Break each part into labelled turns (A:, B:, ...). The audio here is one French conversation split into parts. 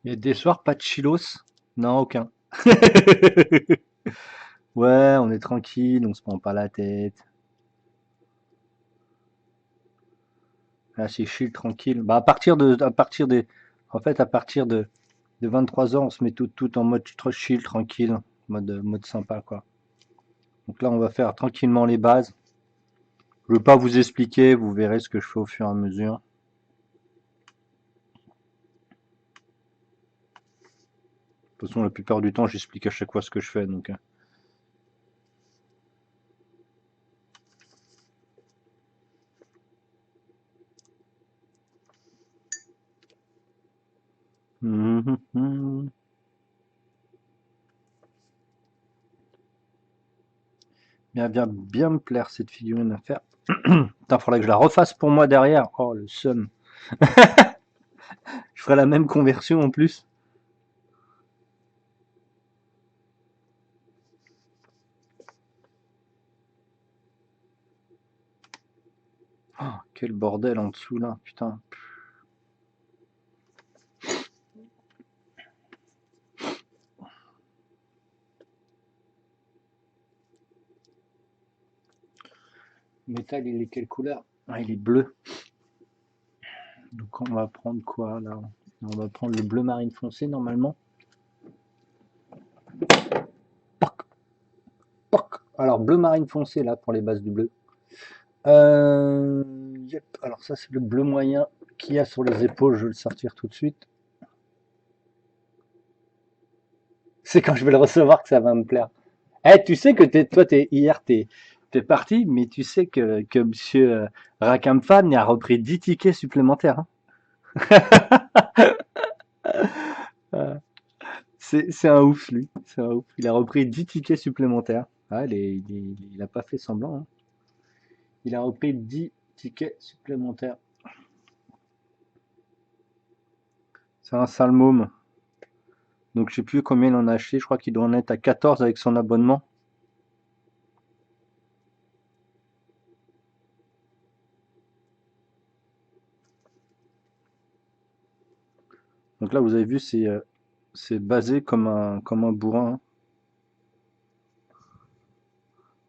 A: Il y a des soirs, pas de chillos? Non, aucun. Ouais, on est tranquille, on se prend pas la tête. Là, c'est chill, tranquille. Bah, en fait, à partir de 23 h, on se met tout en mode trop chill, tranquille, mode sympa, quoi. Donc là, on va faire tranquillement les bases. Je veux pas vous expliquer, vous verrez ce que je fais au fur et à mesure. De toute façon, la plupart du temps, j'explique à chaque fois ce que je fais, donc. Bien me plaire cette figurine à faire. Putain, faudrait que je la refasse pour moi derrière. Oh, le seum. Je ferai la même conversion en plus. Oh, quel bordel en dessous là, putain. Métal, il est quelle couleur? Ah, il est bleu. Donc on va prendre quoi là? On va prendre le bleu marine foncé normalement. Poc, poc. Alors bleu marine foncé là pour les bases du bleu. Yep. Alors ça c'est le bleu moyen qu'il y a sur les épaules. Je vais le sortir tout de suite. C'est quand je vais le recevoir que ça va me plaire. Eh, tu sais que hier, t'es parti, mais tu sais que monsieur Rakam Fan a repris 10 tickets supplémentaires, hein. Euh, c'est un ouf, lui. C'est un ouf. Il a repris 10 tickets supplémentaires. Ah, il a pas fait semblant, hein. Il a repris 10 tickets supplémentaires. C'est un sale môme. Donc, je sais plus combien il en a acheté. Je crois qu'il doit en être à 14 avec son abonnement. Donc là, vous avez vu, c'est basé comme un bourrin, hein.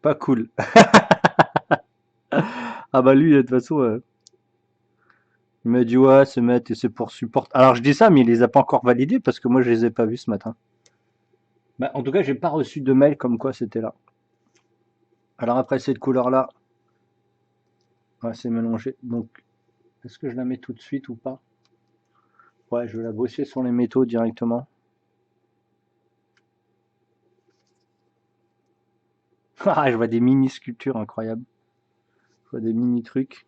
A: Pas cool. Ah bah lui, de toute façon, il m'a dit ouais, c'est pour support. Alors je dis ça, mais il les a pas encore validés parce que moi je les ai pas vus ce matin. Bah, en tout cas, j'ai pas reçu de mail comme quoi c'était là. Alors après cette couleur-là, ouais, c'est mélangé. Donc, est-ce que je la mets tout de suite ou pas? Ouais, je vais la bosser sur les métaux directement. Ah, je vois des mini sculptures incroyables. Je vois des mini trucs.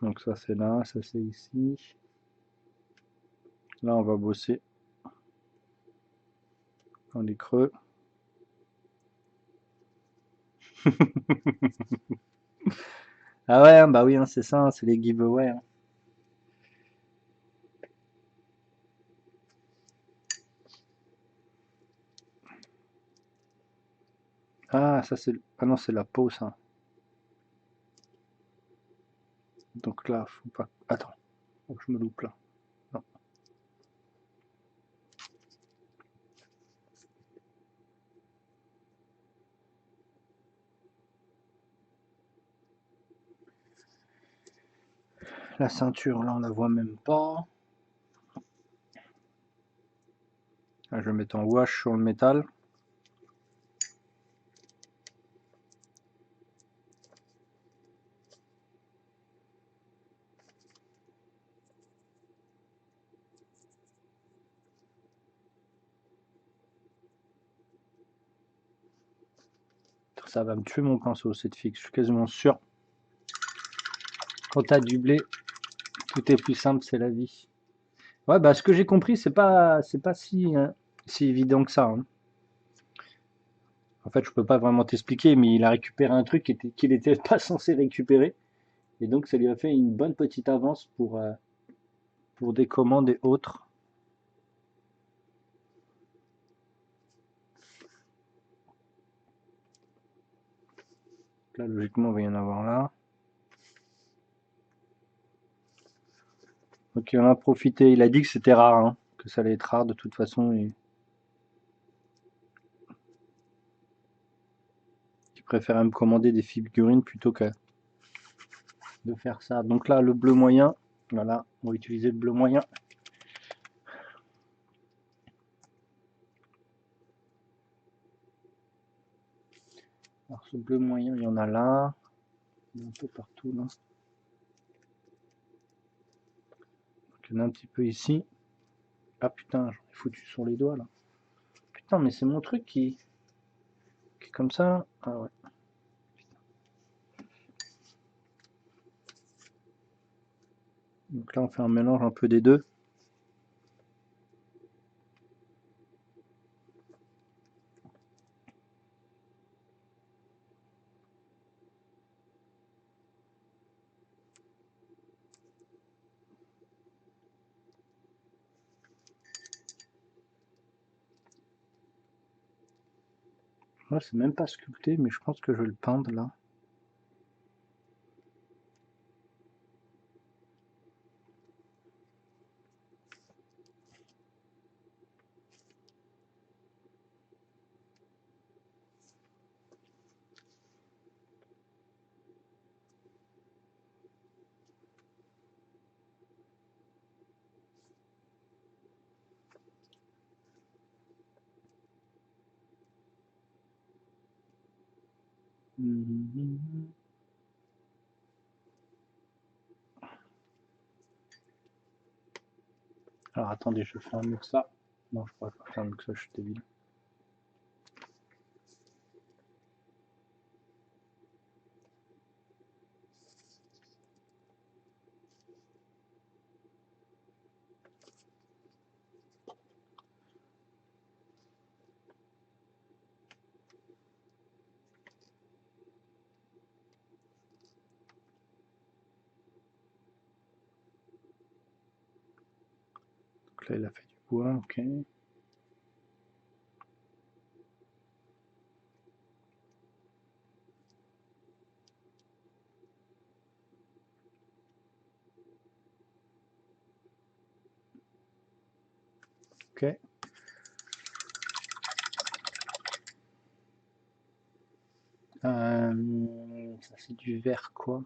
A: Donc ça c'est là, ça c'est ici. Là on va bosser dans les creux. Ah ouais, hein, bah oui, hein, c'est ça, hein, c'est les giveaways, hein. Ah, ça c'est... Ah non, c'est la peau, ça. Donc là, faut pas... Attends, faut que je me loupe là. Non. La ceinture, là, on la voit même pas. Là, je vais mettre en wash sur le métal. Ça va me tuer mon pinceau, cette fixe. Je suis quasiment sûr. Quand t'as du blé, tout est plus simple, c'est la vie. Ouais, bah ce que j'ai compris, c'est pas si évident que ça, hein. En fait, je peux pas vraiment t'expliquer, mais il a récupéré un truc qu'il était pas censé récupérer. Et donc, ça lui a fait une bonne petite avance pour des commandes et autres. Là, logiquement, il va y en avoir là. Donc il en a profité. Il a dit que c'était rare, hein, que ça allait être rare de toute façon. Et qu'il préférait me commander des figurines plutôt que de faire ça. Donc là, le bleu moyen. Voilà, on va utiliser le bleu moyen. Alors ce bleu moyen, il y en a là. Il y en a un peu partout là. Donc, il y en a un petit peu ici. Ah putain, j'en ai foutu sur les doigts là. Putain, mais c'est mon truc qui est comme ça là. Ah ouais. Donc là, on fait un mélange un peu des deux. Moi, c'est même pas sculpté, mais je pense que je vais le peindre là. Alors attendez, je fais un mieux que ça. Non, je pourrais pas faire mieux que ça, je suis débile. Donc là, il a fait du bois, ok. Ok. Ça c'est du vert quoi?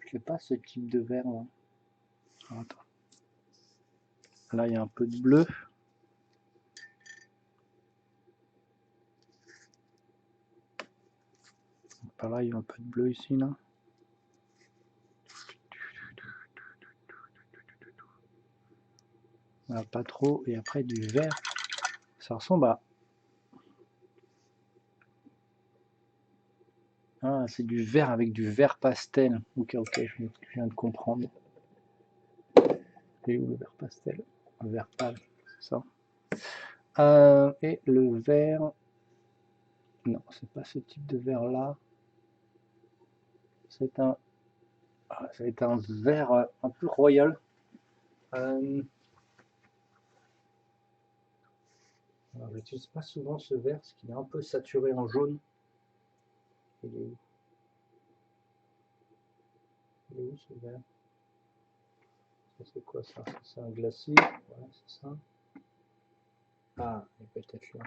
A: Je sais pas ce type de vert là. Ah, attends. Là il y a un peu de bleu. Par là il y a un peu de bleu ici là. Là, pas trop. Et après du vert. Ça ressemble à. Ah, c'est du vert avec du vert pastel. Ok, ok, je viens de comprendre. Et où le vert pastel? Un vert pâle, c'est ça. Et le vert. Non, c'est pas ce type de vert là. C'est un. Ah, ça va être un vert un peu royal. Euh, alors, j'utilise pas souvent ce vert parce qu'il est un peu saturé en jaune. Il est où? Il est où ce vert? Ça c'est quoi ça? C'est un glacis. Voilà, c'est ça. Ah, il est peut-être là.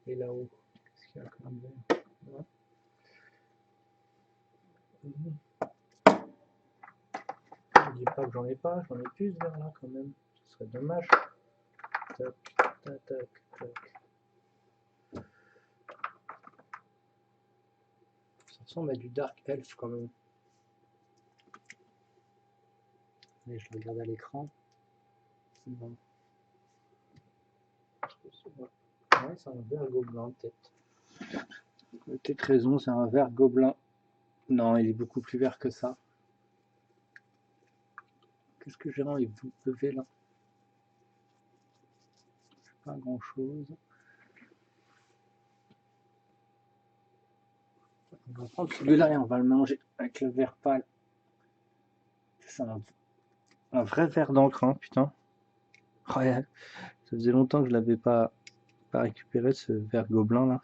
A: Et là-haut, qu'est-ce qu'il y a comme vert? Là. Je dis pas que j'en ai pas, j'en ai plus ce vert là quand même. Ce serait dommage. Tac, tac, tac, tac. Ça ressemble à du Dark Elf quand même. Mais je le regarde à l'écran. Bon. Ouais, c'est un vert gobelin peut-être. Vous avez peut-être raison, c'est un vert gobelin. Non, il est beaucoup plus vert que ça. Qu'est-ce que j'ai envie de vous lever là? Pas grand chose. On va prendre celui-là et on va le mélanger avec le vert pâle. C'est un vrai vert d'encre, hein, putain. Ouais, ça faisait longtemps que je l'avais pas récupéré ce vert gobelin là.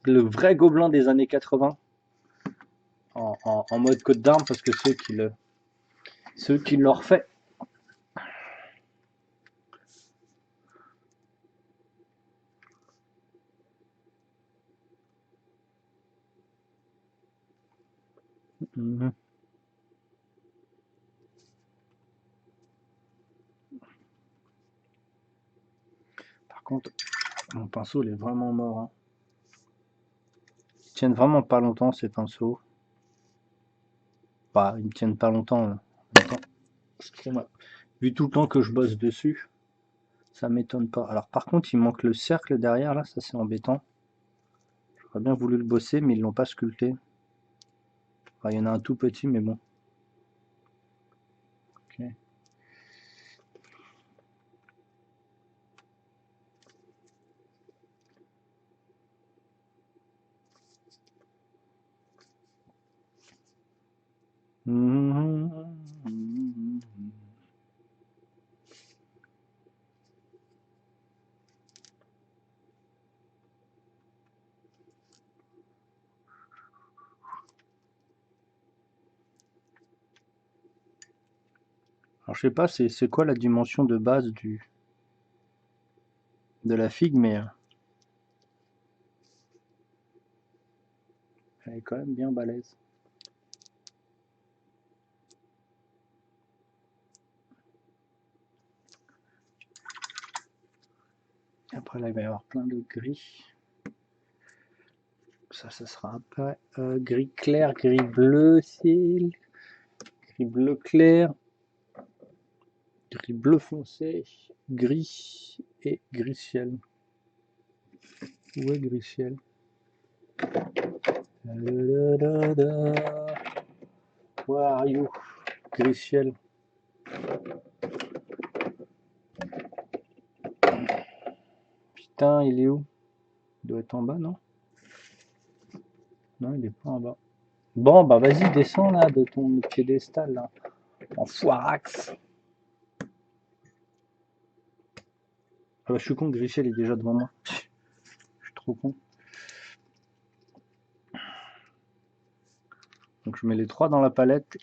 A: Le vrai gobelin des années 80. en mode code d'armes parce que ceux qui l'ont refait. Mhm. Par contre, mon pinceau il est vraiment mort, hein. Ils tiennent vraiment pas longtemps ces pinceaux. Bah, ils me tiennent pas longtemps. En même temps, excusez-moi. Vu tout le temps que je bosse dessus, ça m'étonne pas. Alors par contre, il manque le cercle derrière là, ça c'est embêtant. J'aurais bien voulu le bosser, mais ils l'ont pas sculpté. Enfin, il y en a un tout petit, mais bon. Ok. Alors je sais pas, c'est quoi la dimension de base de la figue, mais elle est quand même bien balèze. Après là, il va y avoir plein de gris. Ça sera après. Gris clair, gris bleu ciel, gris bleu clair, gris bleu foncé, gris et gris ciel. Où est gris ciel? Where are you? Gris ciel. Putain, il est où? Il doit être en bas, non? Non, il est pas en bas. Bon, bah vas-y, descends là de ton piédestal là. En foirax. Ah bah, je suis con, Grichel est déjà devant moi. Je suis trop con. Donc je mets les trois dans la palette.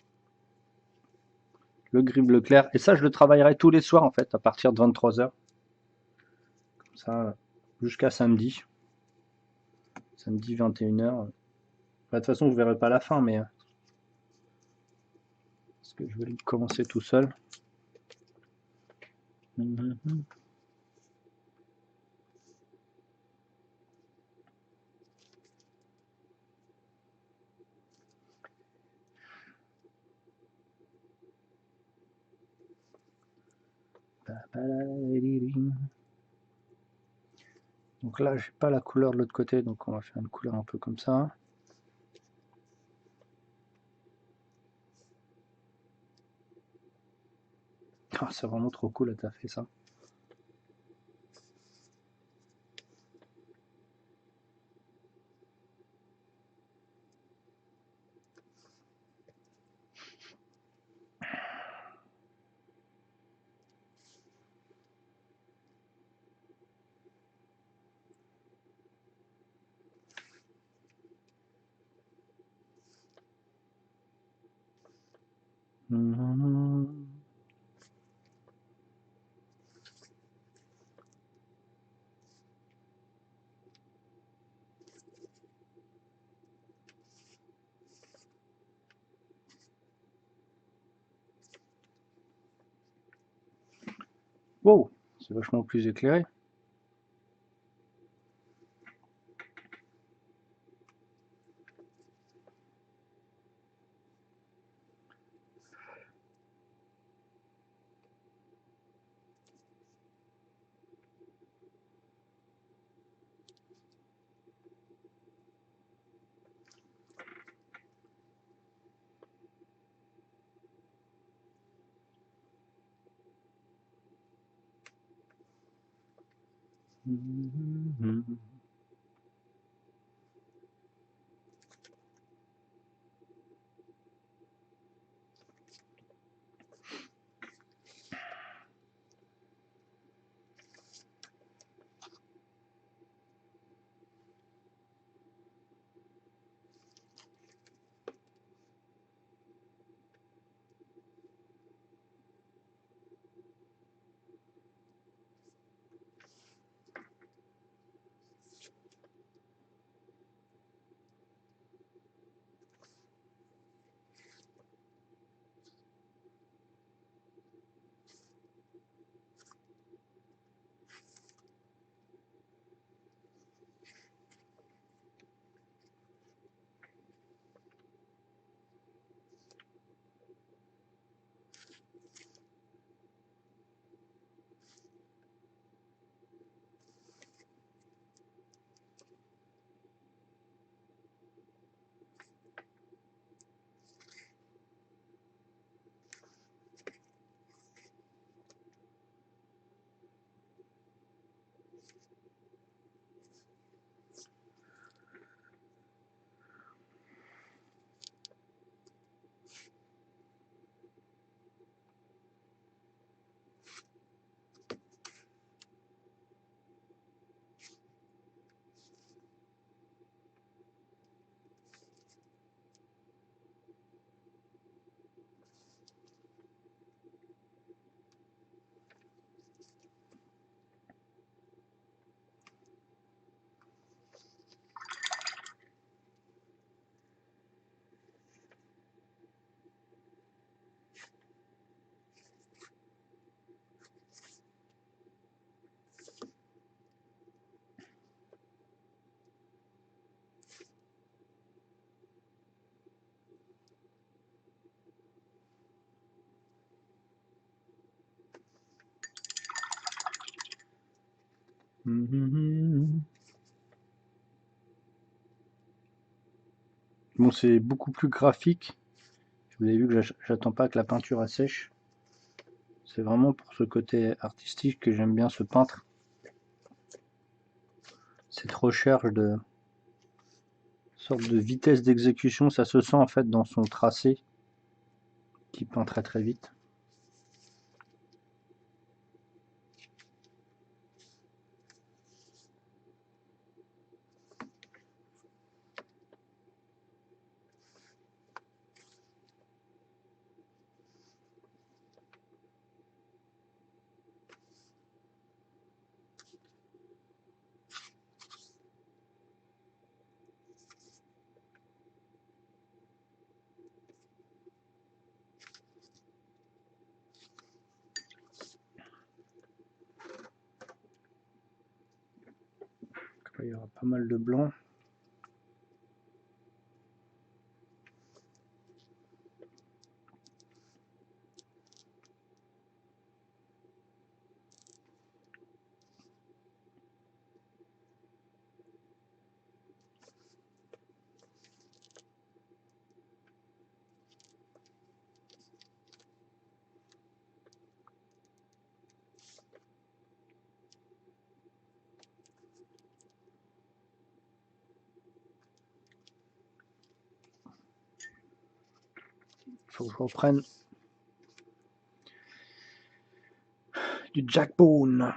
A: Le gris bleu clair. Et ça, je le travaillerai tous les soirs en fait, à partir de 23h. Comme ça, jusqu'à samedi. Samedi 21h. Bah, de toute façon, je verrai pas la fin, mais parce que je vais le commencer tout seul. Donc là, j'ai pas la couleur de l'autre côté, donc on va faire une couleur un peu comme ça. Oh, c'est vraiment trop cool, t'as fait ça. Wow, c'est vachement plus éclairé. Bon, c'est beaucoup plus graphique. Vous avez vu que j'attends pas que la peinture elle sèche. C'est vraiment pour ce côté artistique que j'aime bien ce peintre. Cette recherche de sorte de vitesse d'exécution, ça se sent en fait dans son tracé qui peint très très vite. Il y aura pas mal de blanc. Faut que je reprenne du Jack Bone.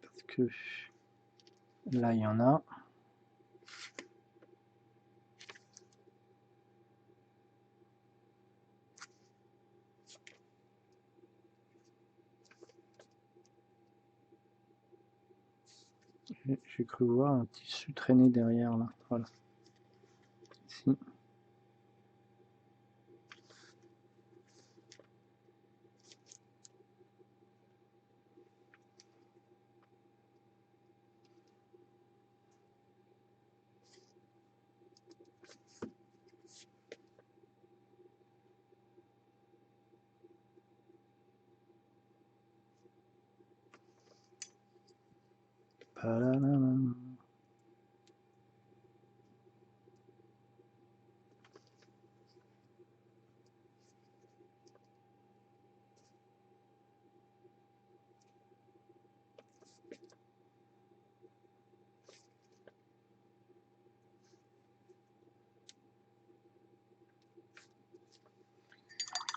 A: Parce que là il y en a. J'ai cru voir un tissu traîner derrière là. Voilà. Ici.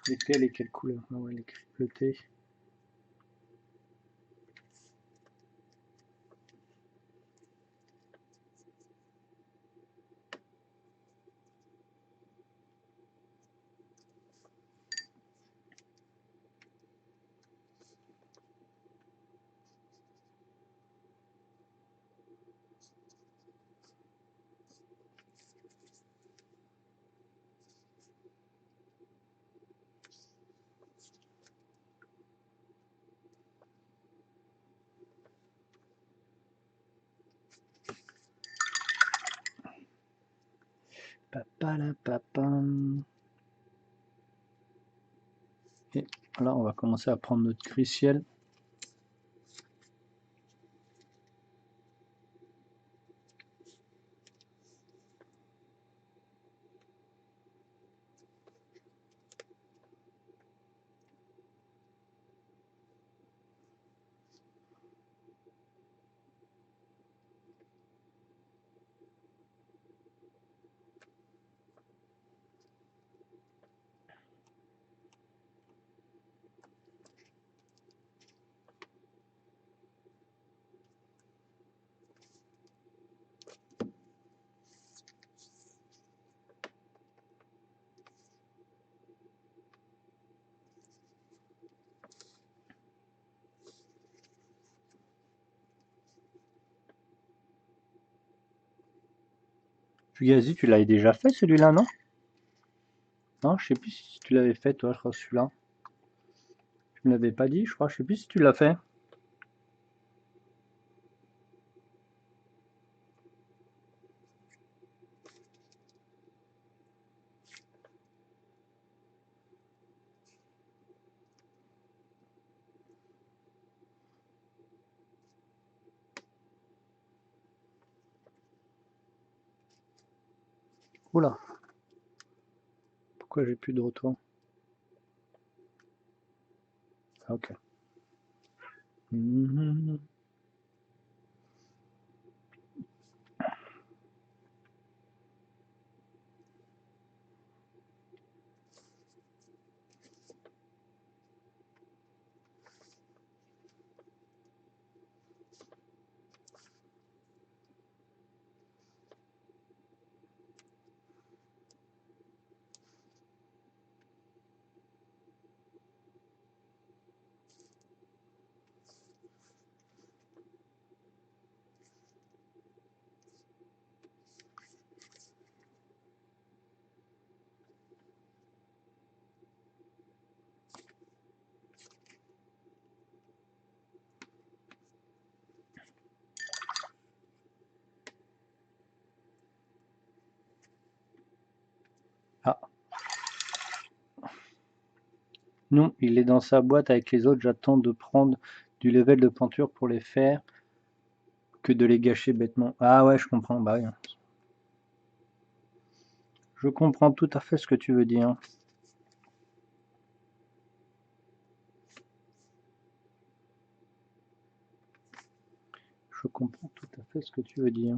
A: Lesquelles et quelle couleur? Ah ouais, les cripletés. Papalapapam. Et là, on va commencer à prendre notre gris ciel. Fugazi, tu l'avais déjà fait celui-là, non? Non, je sais plus si tu l'avais fait, toi, je crois, celui-là. Tu ne l'avais pas dit, je crois, je sais plus si tu l'as fait. Oula, pourquoi j'ai plus de retour? Ah, ok. Mhm. Ah, non, il est dans sa boîte avec les autres. J'attends de prendre du level de peinture pour les faire que de les gâcher bêtement. Ah ouais, je comprends. Bah oui. Je comprends tout à fait ce que tu veux dire. Je comprends tout à fait ce que tu veux dire.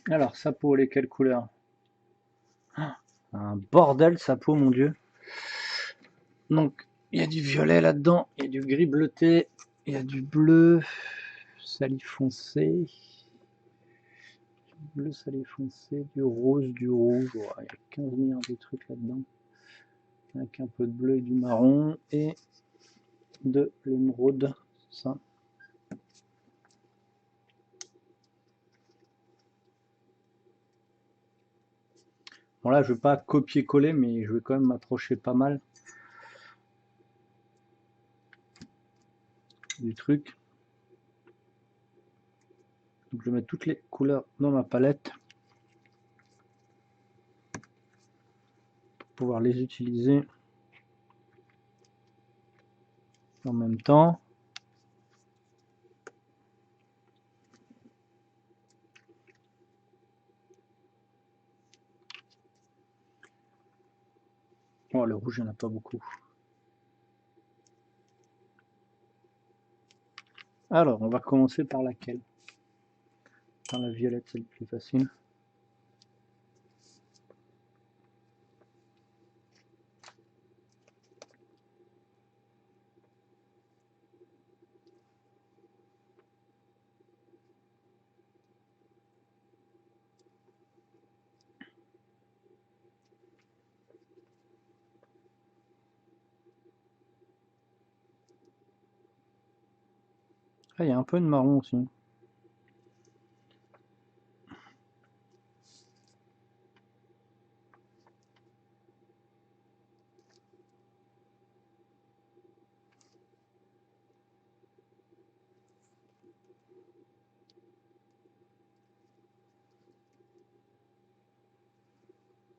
A: Alors, sa peau, les quelles couleurs? Ah, un bordel, sa peau, mon dieu. Donc, il y a du violet là-dedans, il y a du gris bleuté, il y a du bleu salé foncé, du bleu salé foncé, du rose, du rouge. Ouais, il y a 15 milliards de trucs là-dedans. Avec un peu de bleu et du marron et de l'émeraude. Ça. Bon là, je vais pas copier-coller, mais je vais quand même m'approcher pas mal du truc. Donc je vais mettre toutes les couleurs dans ma palette pour pouvoir les utiliser en même temps. Oh, le rouge, il n'y en a pas beaucoup. Alors, on va commencer par laquelle? Par la violette, c'est le plus facile. Ah, il y a un peu de marron aussi.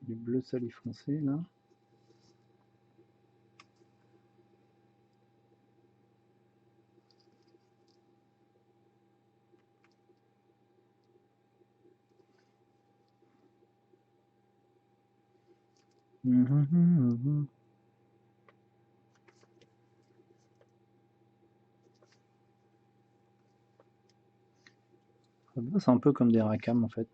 A: Du bleu sali foncé, là. C'est un peu comme des racams, en fait.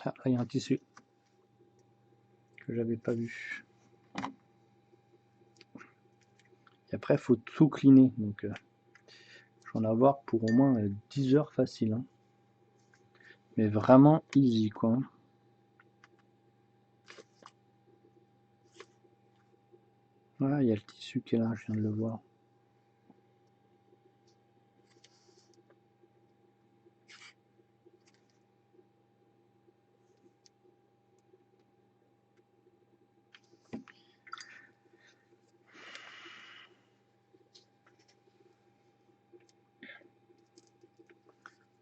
A: Ah, là, il y a un tissu que j'avais pas vu. Et après, il faut tout cleaner. Donc, je vais en avoir pour au moins 10 heures facile. Hein. Mais vraiment easy, quoi. Voilà, il y a le tissu qui est là, je viens de le voir.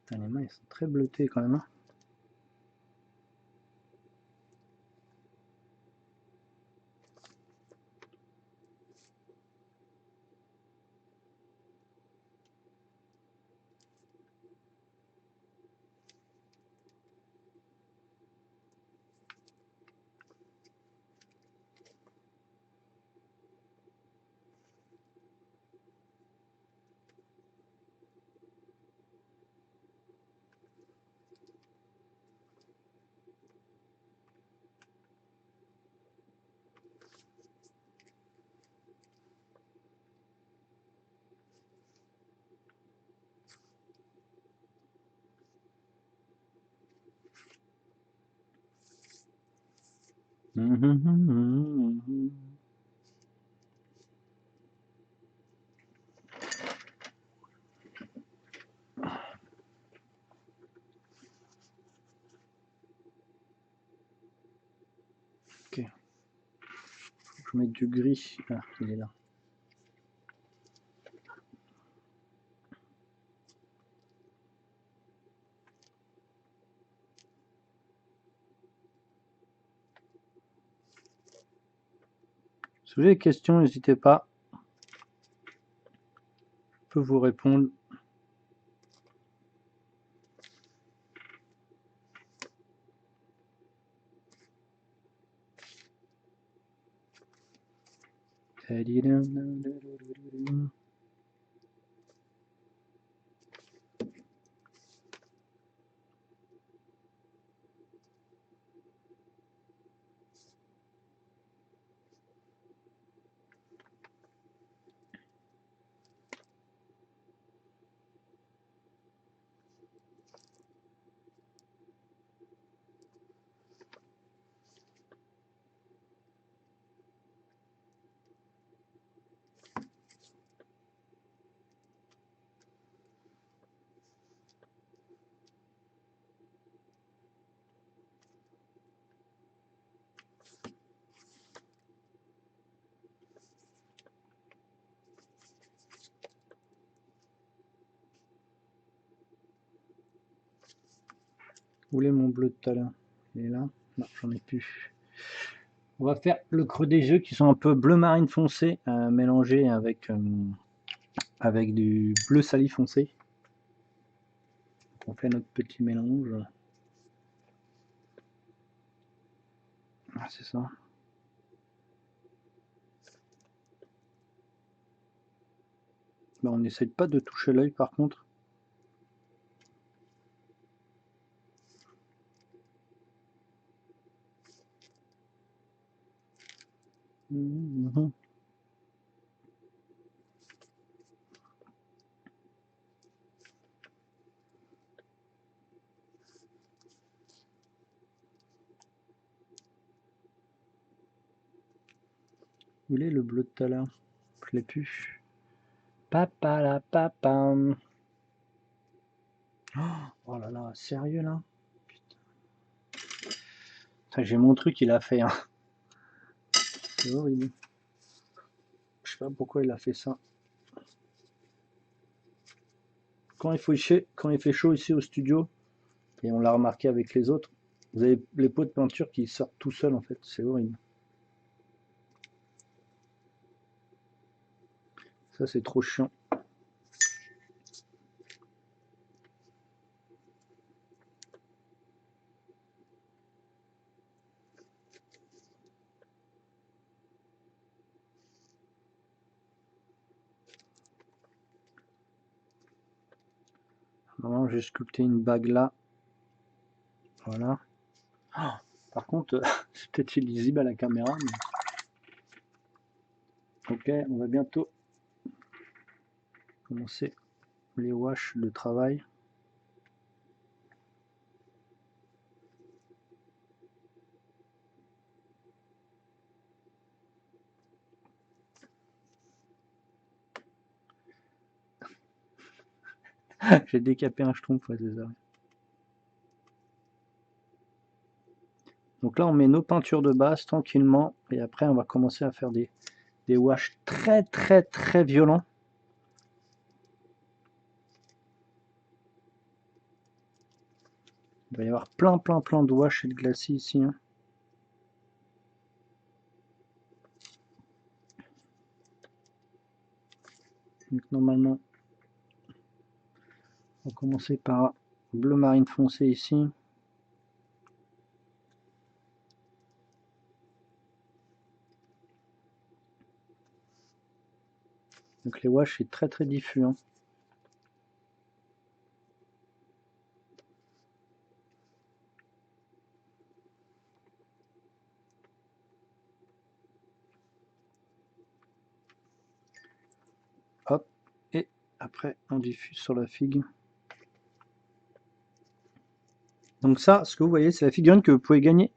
A: Putain, les mains, ils sont très bleutés quand même. Hein. Ok. Faut que je mette du gris. Ah, il est là. Si vous avez des questions, n'hésitez pas. Je peux vous répondre. Où est mon bleu de tout à l'heure? Il est là? Non, j'en ai plus. On va faire le creux des yeux qui sont un peu bleu marine foncé, mélangé avec du bleu sali foncé. On fait notre petit mélange. Ah, c'est ça. Ben, on n'essaye pas de toucher l'œil par contre. Mmh. Où est le bleu de tout à l'heure? Je l'ai plus. Papa la papa. Oh là là, sérieux là? Putain, j'ai mon truc, il a fait. Hein. C'est horrible. Je sais pas pourquoi il a fait ça. Quand il fait chaud ici au studio, et on l'a remarqué avec les autres, vous avez les pots de peinture qui sortent tout seuls en fait, c'est horrible. Ça c'est trop chiant. Normalement j'ai sculpté une bague là. Voilà. Oh, par contre, c'est peut-être illisible à la caméra. Mais... Ok, on va bientôt commencer les washes de travail. J'ai décapé un schtroumpf, ouais, c'est ça. Donc là, on met nos peintures de base tranquillement. Et après, on va commencer à faire des washes très très très violents. Il va y avoir plein de wash et de glacis ici. Hein. Donc normalement, on va commencer par bleu marine foncé ici. Donc les washes c'est très très diffus. Hein. Hop, et après on diffuse sur la figue. Donc ça, ce que vous voyez, c'est la figurine que vous pouvez gagner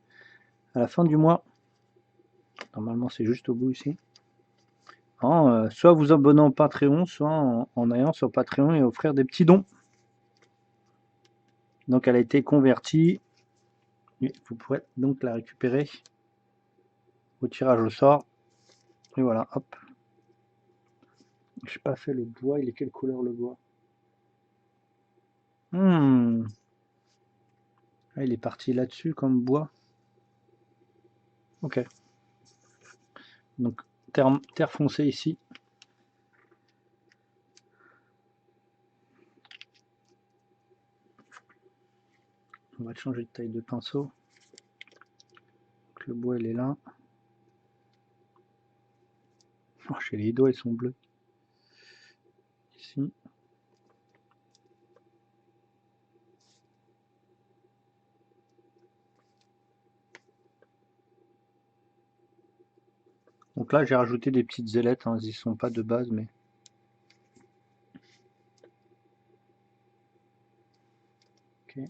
A: à la fin du mois. Normalement c'est juste au bout ici. Soit vous abonnant au Patreon, soit en allant sur Patreon et offrir des petits dons. Donc elle a été convertie. Et vous pourrez donc la récupérer au tirage au sort. Et voilà, hop. J'ai pas fait le bois, il est quelle couleur le bois? Ah, il est parti là-dessus comme bois. Ok. Donc terre foncée ici. On va changer de taille de pinceau. Donc, le bois il est là. Oh, chez les doigts ils sont bleus. Ici. Donc là j'ai rajouté des petites ailettes, hein. Elles y sont pas de base mais. Ok.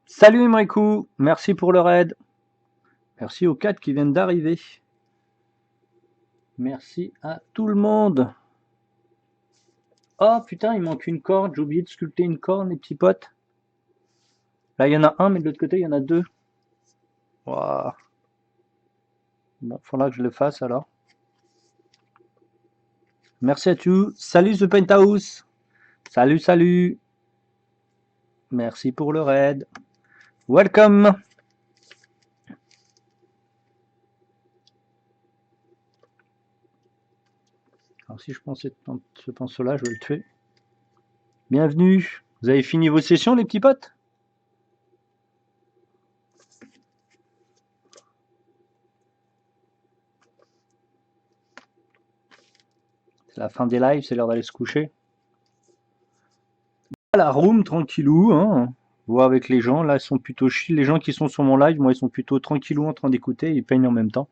A: Salut Imrikou, merci pour le raid. Merci aux 4 qui viennent d'arriver. Merci à tout le monde. Oh putain, il manque une corde, j'ai oublié de sculpter une corde, les petits potes. Là, il y en a un, mais de l'autre côté, il y en a deux. Waouh. Bon, faudra que je le fasse alors. Merci à tous. Salut The Penthouse. Salut, salut. Merci pour le raid. Welcome. Alors si je pensais ce pinceau-là, je vais le tuer. Bienvenue. Vous avez fini vos sessions, les petits potes? C'est la fin des lives, c'est l'heure d'aller se coucher. La room, tranquillou, hein. Voir avec les gens, là, ils sont plutôt chill. Les gens qui sont sur mon live, moi, ils sont plutôt tranquillou en train d'écouter, ils peignent en même temps.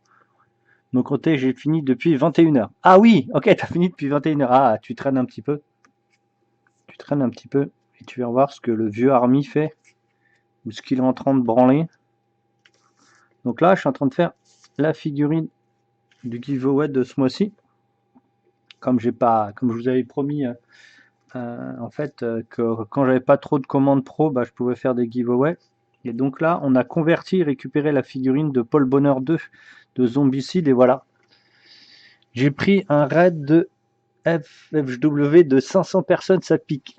A: Donc, côté, j'ai fini depuis 21h. Ah oui, ok, t'as fini depuis 21h. Ah, tu traînes un petit peu. Tu traînes un petit peu. Et tu vas voir ce que le vieux Army fait. Ou ce qu'il est en train de branler. Donc là, je suis en train de faire la figurine du giveaway de ce mois-ci. Comme je vous avais promis, en fait, que quand j'avais pas trop de commandes pro, bah, je pouvais faire des giveaways. Et donc là, on a converti et récupéré la figurine de Paul Bonheur 2 de Zombicide. Et voilà. J'ai pris un raid de FFW de 500 personnes, ça pique.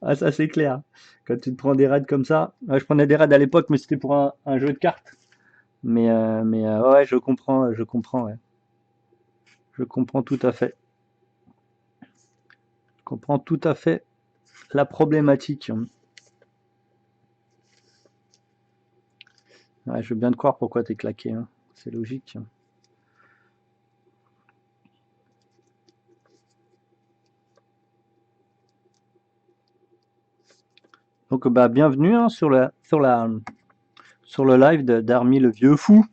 A: Ah, ça c'est clair. Quand tu te prends des raids comme ça, je prenais des raids à l'époque, mais c'était pour un jeu de cartes. Mais ouais, je comprends, ouais. Je comprends tout à fait. Je comprends tout à fait la problématique. Ouais, je veux bien te croire pourquoi t'es claqué, hein. C'est logique. Donc bah bienvenue hein, sur le live d'Army le vieux fou.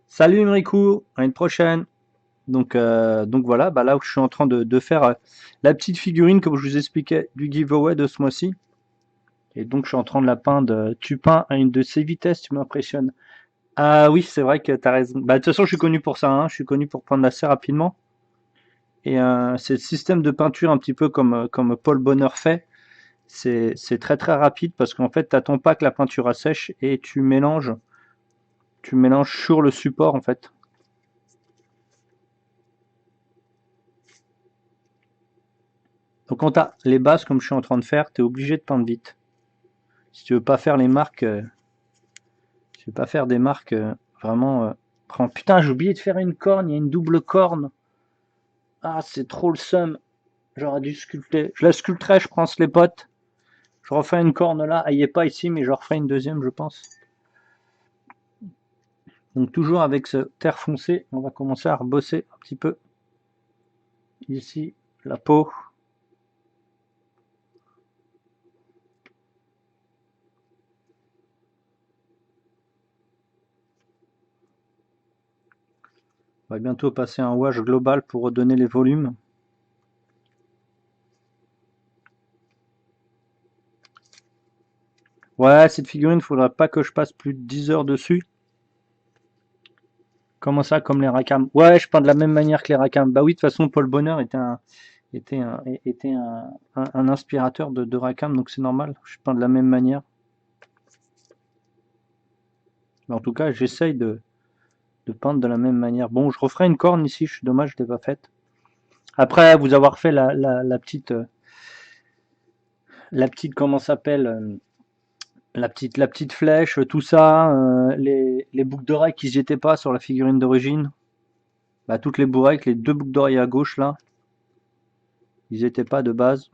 A: Salut Enrico, à une prochaine. Donc voilà, bah là où je suis en train de faire la petite figurine comme je vous expliquais du giveaway de ce mois-ci. Et donc je suis en train de la peindre. Tu peins à une de ces vitesses, tu m'impressionnes. Ah oui, c'est vrai que t'as raison. Bah de toute façon, je suis connu pour ça, hein. Je suis connu pour peindre assez rapidement. Et c'est le système de peinture un petit peu comme Paul Bonheur fait. C'est très très rapide parce qu'en fait, tu n'attends pas que la peinture assèche et tu mélanges sur le support en fait. Donc quand tu as les bases comme je suis en train de faire, tu es obligé de peindre vite. Si tu veux pas faire les marques, si tu veux pas faire des marques vraiment. Putain, j'ai oublié de faire une corne, il y a une double corne. Ah, c'est trop le seum. J'aurais dû sculpter. Je la sculpterai, je prends les potes. Je refais une corne là. Elle y est pas ici, mais je referai une deuxième, je pense. Donc toujours avec ce terre foncé, on va commencer à rebosser un petit peu ici la peau. On va bientôt passer un wash global pour redonner les volumes. Ouais, cette figurine, il faudra pas que je passe plus de 10 heures dessus. Comment ça, comme les Rackham? Ouais, je peins de la même manière que les Rackham. Bah oui, de toute façon, Paul Bonheur était un inspirateur de Rackham, donc c'est normal. Je peins de la même manière. Mais en tout cas, j'essaye de peindre de la même manière. Bon, je referai une corne ici, je suis dommage, je l'ai pas faite. Après vous avoir fait la petite, comment s'appelle, la petite flèche, tout ça, les boucles d'oreilles qui n'y étaient pas sur la figurine d'origine. Bah, toutes les boucles, les deux boucles d'oreilles à gauche là, ils n'étaient pas de base.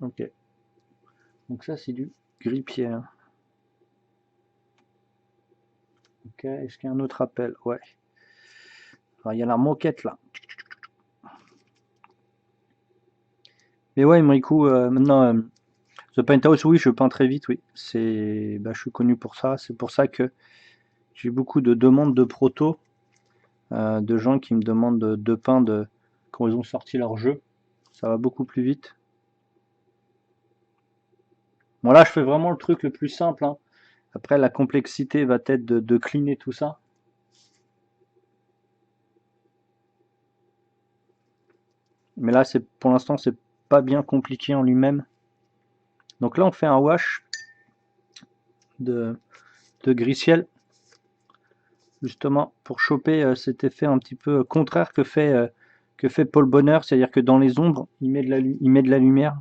A: Ok. Donc ça c'est du gris pierre. Ok. Est-ce qu'il y a un autre appel? Ouais. Alors, il y a la moquette là. Mais ouais, Imriku, maintenant, The Penthouse, oui, je peins très vite, oui. Je suis connu pour ça. C'est pour ça que j'ai beaucoup de demandes de proto, de gens qui me demandent de peindre quand ils ont sorti leur jeu. Ça va beaucoup plus vite. Bon, là, je fais vraiment le truc le plus simple, hein. Après, la complexité va être de cleaner tout ça. Mais là, pour l'instant, c'est pas bien compliqué en lui-même. Donc là, on fait un wash de, de gris-ciel, justement, pour choper cet effet un petit peu contraire que fait Paul Bonheur, c'est-à-dire que dans les ombres, il met de la lumière.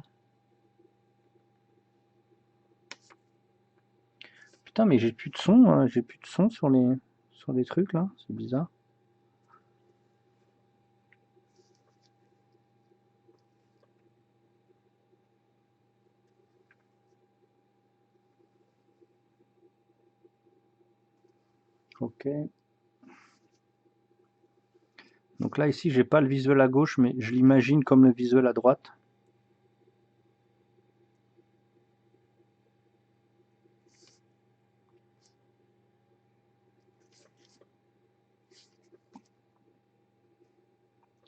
A: Putain, mais j'ai plus de son sur les trucs là, c'est bizarre. Ok. Donc là, ici, j'ai pas le visuel à gauche, mais je l'imagine comme le visuel à droite.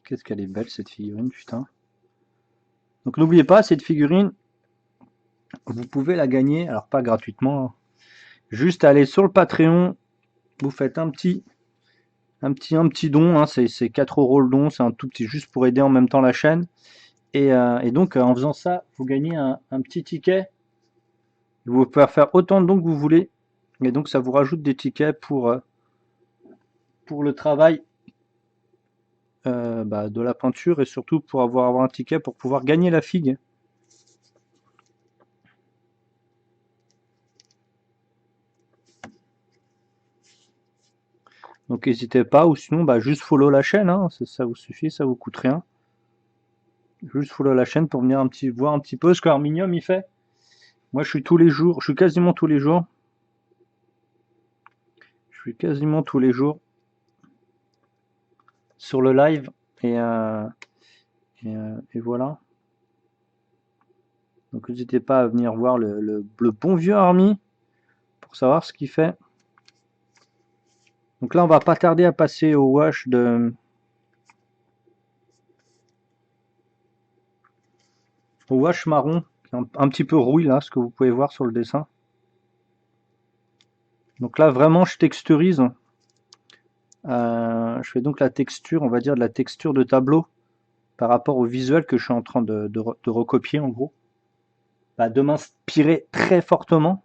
A: Qu'est-ce qu'elle est belle cette figurine, putain. Donc n'oubliez pas, cette figurine, vous pouvez la gagner, alors pas gratuitement, hein. Juste aller sur le Patreon, vous faites un petit don, hein, c'est 4 € le don, c'est un tout petit, juste pour aider en même temps la chaîne. Et donc en faisant ça, vous gagnez un petit ticket. Vous pouvez faire autant de dons que vous voulez. Et donc ça vous rajoute des tickets pour le travail de la peinture et surtout pour avoir un ticket pour pouvoir gagner la figue. Donc n'hésitez pas, ou sinon juste follow la chaîne, hein, ça vous suffit, ça vous coûte rien. Juste follow la chaîne pour venir voir un petit peu ce qu'Arminium il fait. Moi je suis tous les jours, je suis quasiment tous les jours. Je suis quasiment tous les jours sur le live et voilà. Donc n'hésitez pas à venir voir le bon vieux Army pour savoir ce qu'il fait. Donc là on va pas tarder à passer au wash marron, qui est un petit peu rouille là, ce que vous pouvez voir sur le dessin. Donc là vraiment je texturise. Je fais donc la texture, on va dire de la texture de tableau par rapport au visuel que je suis en train de recopier en gros. De m'inspirer très fortement.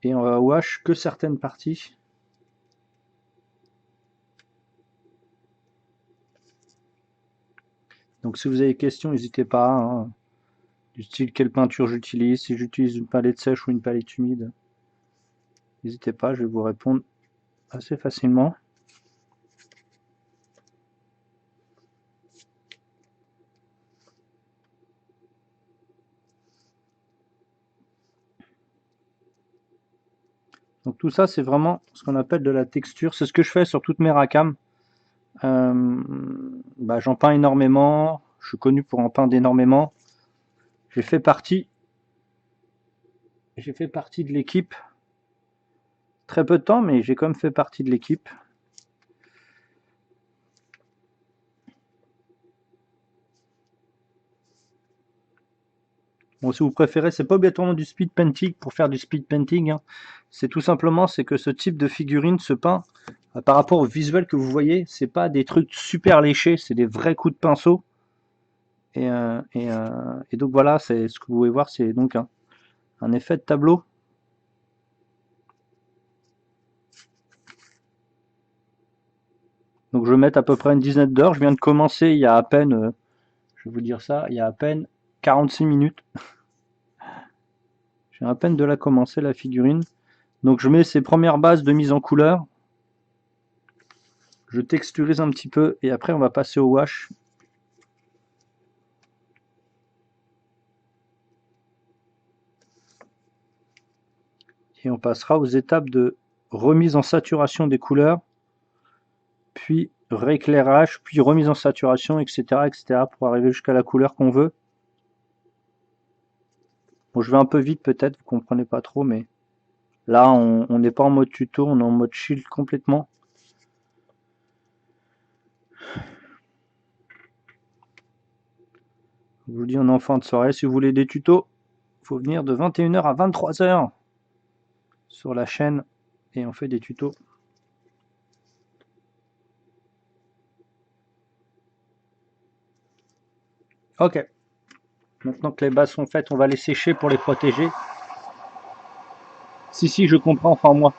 A: Et on va wash que certaines parties. Donc si vous avez des questions, n'hésitez pas, hein. Du style quelle peinture j'utilise, si j'utilise une palette sèche ou une palette humide. N'hésitez pas, je vais vous répondre assez facilement. Donc tout ça, c'est vraiment ce qu'on appelle de la texture. C'est ce que je fais sur toutes mes racams. J'en peins énormément. Je suis connu pour en peindre énormément. J'ai fait partie de l'équipe. Très peu de temps, mais j'ai quand même fait partie de l'équipe. Bon, si vous préférez, c'est pas obligatoirement du speed painting pour faire du speed painting, hein. C'est tout simplement que ce type de figurine se peint par rapport au visuel que vous voyez. C'est pas des trucs super léchés, c'est des vrais coups de pinceau. Et donc voilà, c'est ce que vous pouvez voir, c'est donc un effet de tableau. Donc je vais mettre à peu près une dizaine d'heures. Je viens de commencer il y a à peine, je vais vous dire ça, il y a à peine 46 minutes. J'ai à peine de la commencer la figurine. Donc je mets ces premières bases de mise en couleur. Je texturise un petit peu et après on va passer au wash. Et on passera aux étapes de remise en saturation des couleurs, puis rééclairage, puis remise en saturation, etc., etc., pour arriver jusqu'à la couleur qu'on veut. Bon, je vais un peu vite peut-être, vous comprenez pas trop, mais là on n'est pas en mode tuto, on est en mode chill complètement. Je vous dis, on est en fin de soirée. Si vous voulez des tutos, il faut venir de 21h à 23h sur la chaîne et on fait des tutos. Ok. Maintenant que les bases sont faites, on va les sécher pour les protéger. Si, je comprends, enfin moi.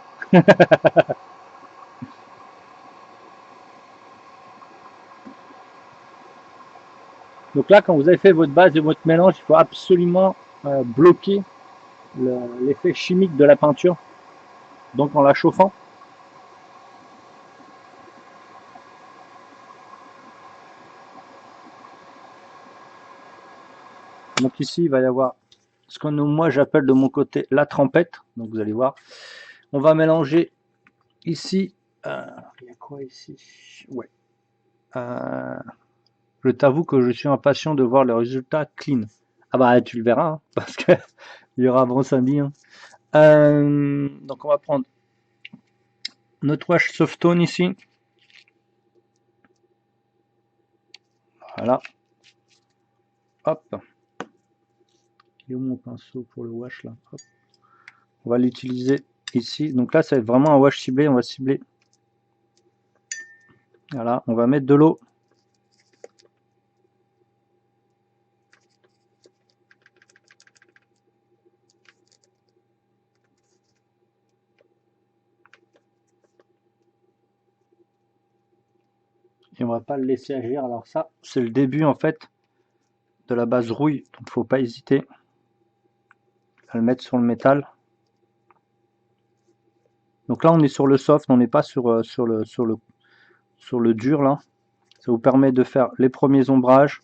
A: Donc là, quand vous avez fait votre base et votre mélange, il faut absolument bloquer l'effet chimique de la peinture, donc en la chauffant. Donc ici, il va y avoir ce que moi j'appelle de mon côté la trempette. Donc vous allez voir, on va mélanger ici. Il y a quoi ici? Ouais. Je t'avoue que je suis impatient de voir le résultat clean. Ah bah tu le verras, hein, parce que il y aura bon samedi. Hein. Donc on va prendre notre wash softone ici. Voilà. Hop. Il est où mon pinceau pour le wash là? Hop. On va l'utiliser ici. Donc là, ça va être vraiment un wash ciblé. On va cibler. Voilà. On va mettre de l'eau. Et on va pas le laisser agir. Alors ça, c'est le début en fait de la base rouille. Donc faut pas hésiter à le mettre sur le métal. Donc là, on est sur le soft. On n'est pas sur le dur là. Ça vous permet de faire les premiers ombrages,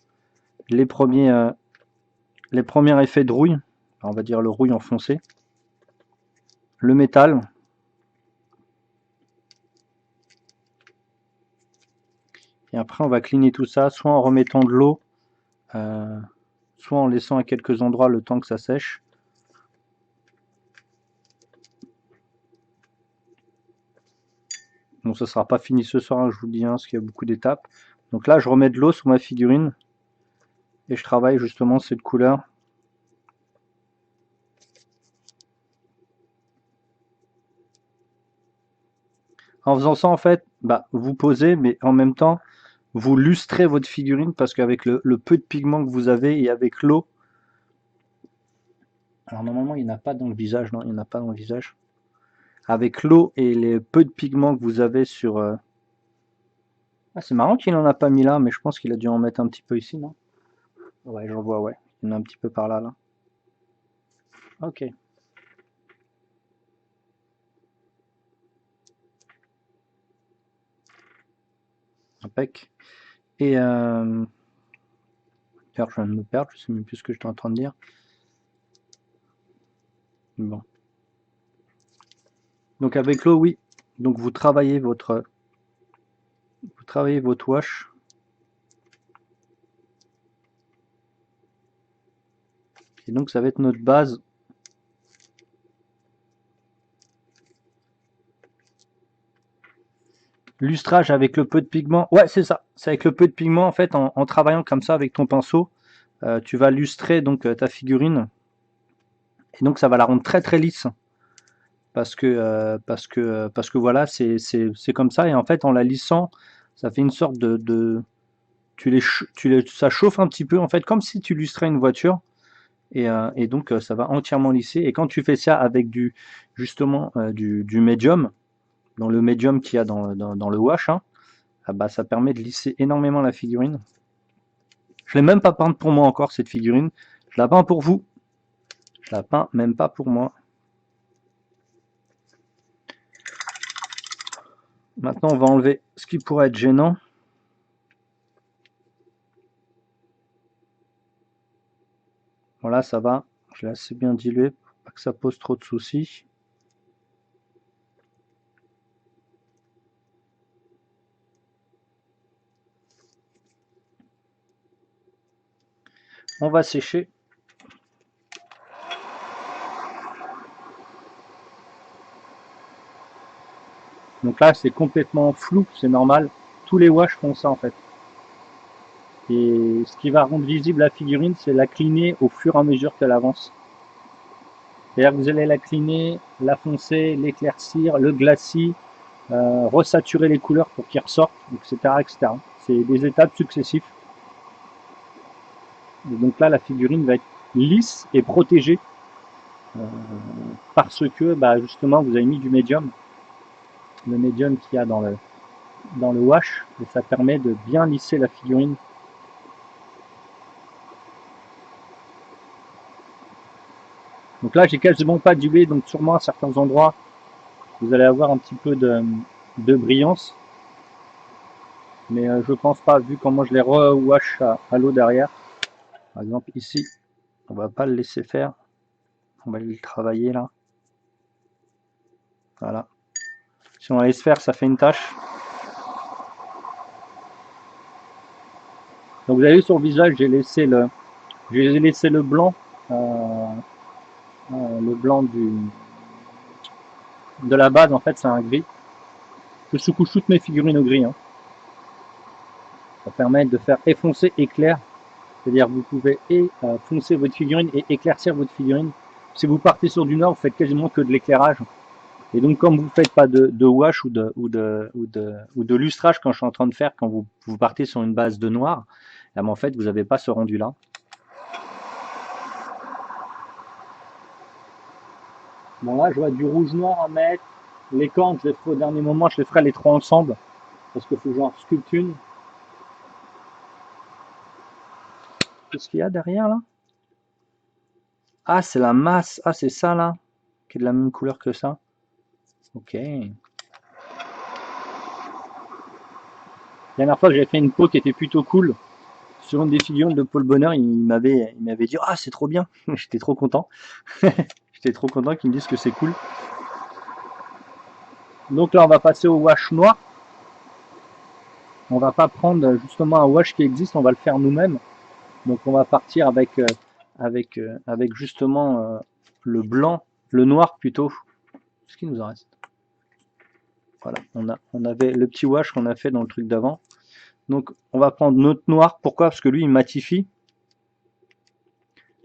A: les premiers effets de rouille. Alors, on va dire le rouille enfoncé. Le métal. Et après, on va cligner tout ça, soit en remettant de l'eau, soit en laissant à quelques endroits le temps que ça sèche. Bon, ça sera pas fini ce soir, hein, je vous le dis, hein, parce qu'il y a beaucoup d'étapes. Donc là, je remets de l'eau sur ma figurine et je travaille justement cette couleur. En faisant ça, en fait, bah, vous posez, mais en même temps, vous lustrez votre figurine parce qu'avec le peu de pigment que vous avez et avec l'eau, alors normalement, il n'y en a pas dans le visage, non, il n'y en a pas dans le visage. Avec l'eau et les peu de pigments que vous avez sur... Ah, c'est marrant qu'il n'en a pas mis là, mais je pense qu'il a dû en mettre un petit peu ici, non? Ouais, j'en vois, ouais. Il y en a un petit peu par là, là. Ok. Impec. Et je viens de me perdre, je sais même plus ce que j'étais en train de dire. Bon. Donc avec l'eau, oui. Donc vous travaillez votre wash. Et donc ça va être notre base. Lustrage avec le peu de pigment. Ouais, c'est ça. C'est avec le peu de pigment, en fait, en travaillant comme ça avec ton pinceau, tu vas lustrer donc ta figurine. Et donc ça va la rendre très très lisse. Parce que voilà, c'est comme ça. Et en fait, en la lissant, ça fait une sorte ça chauffe un petit peu, en fait, comme si tu lustrais une voiture. Et donc, ça va entièrement lisser. Et quand tu fais ça avec justement, du médium, dans le médium qu'il y a dans le wash, hein, ah bah, ça permet de lisser énormément la figurine. Je l'ai même pas peinte pour moi encore, cette figurine. Je la peins pour vous. Je la peins même pas pour moi. Maintenant, on va enlever ce qui pourrait être gênant. Voilà, ça va. Je l'ai assez bien dilué pour pas que ça pose trop de soucis. On va sécher. Donc là, c'est complètement flou, c'est normal. Tous les wash font ça en fait. Et ce qui va rendre visible la figurine, c'est la cliner au fur et à mesure qu'elle avance. C'est-à-dire que vous allez la cliner, la foncer, l'éclaircir, le glacis, resaturer les couleurs pour qu'ils ressortent, etc., etc. C'est des étapes successives. Et donc là, la figurine va être lisse et protégée euh, parce que bah, justement vous avez mis du médium, le médium qu'il y a dans le wash, et ça permet de bien lisser la figurine. Donc là, j'ai quasiment pas dilué, donc sûrement à certains endroits, vous allez avoir un petit peu de brillance. Mais je pense pas, vu comment je les rewash à l'eau derrière. Par exemple, ici, on va pas le laisser faire. On va le travailler là. Voilà. Si on la laisse faire, ça fait une tache. Donc vous avez vu sur le visage, j'ai laissé euh, le blanc de la base. En fait, c'est un gris. Je sous-couche toutes mes figurines au gris. Hein. Ça permet de faire effoncer éclair. C'est-à-dire que vous pouvez foncer votre figurine et éclaircir votre figurine. Si vous partez sur du noir, vous faites quasiment que de l'éclairage. Et donc, comme vous ne faites pas de wash ou de lustrage, quand je suis en train de faire, quand vous partez sur une base de noir, eh ben, en fait, vous n'avez pas ce rendu-là. Bon, là, je vois du rouge-noir à mettre. Les cornes, je les ferai au dernier moment, je les ferai les trois ensemble. Parce qu'il faut que j'en sculpte une. Qu'est-ce qu'il y a derrière, là? Ah, c'est la masse. Ah, c'est ça, là, qui est de la même couleur que ça. Ok. La dernière fois que j'avais fait une peau qui était plutôt cool, sur une des figurines de Paul Bonheur, il m'avait dit ah c'est trop bien. J'étais trop content. J'étais trop content qu'ils me disent que c'est cool. Donc là on va passer au wash noir. On va pas prendre justement un wash qui existe, on va le faire nous-mêmes. Donc on va partir avec justement le blanc, le noir plutôt. Ce qui nous en reste. Voilà, on avait le petit wash qu'on a fait dans le truc d'avant. Donc on va prendre notre noir. Pourquoi? Parce que lui il matifie.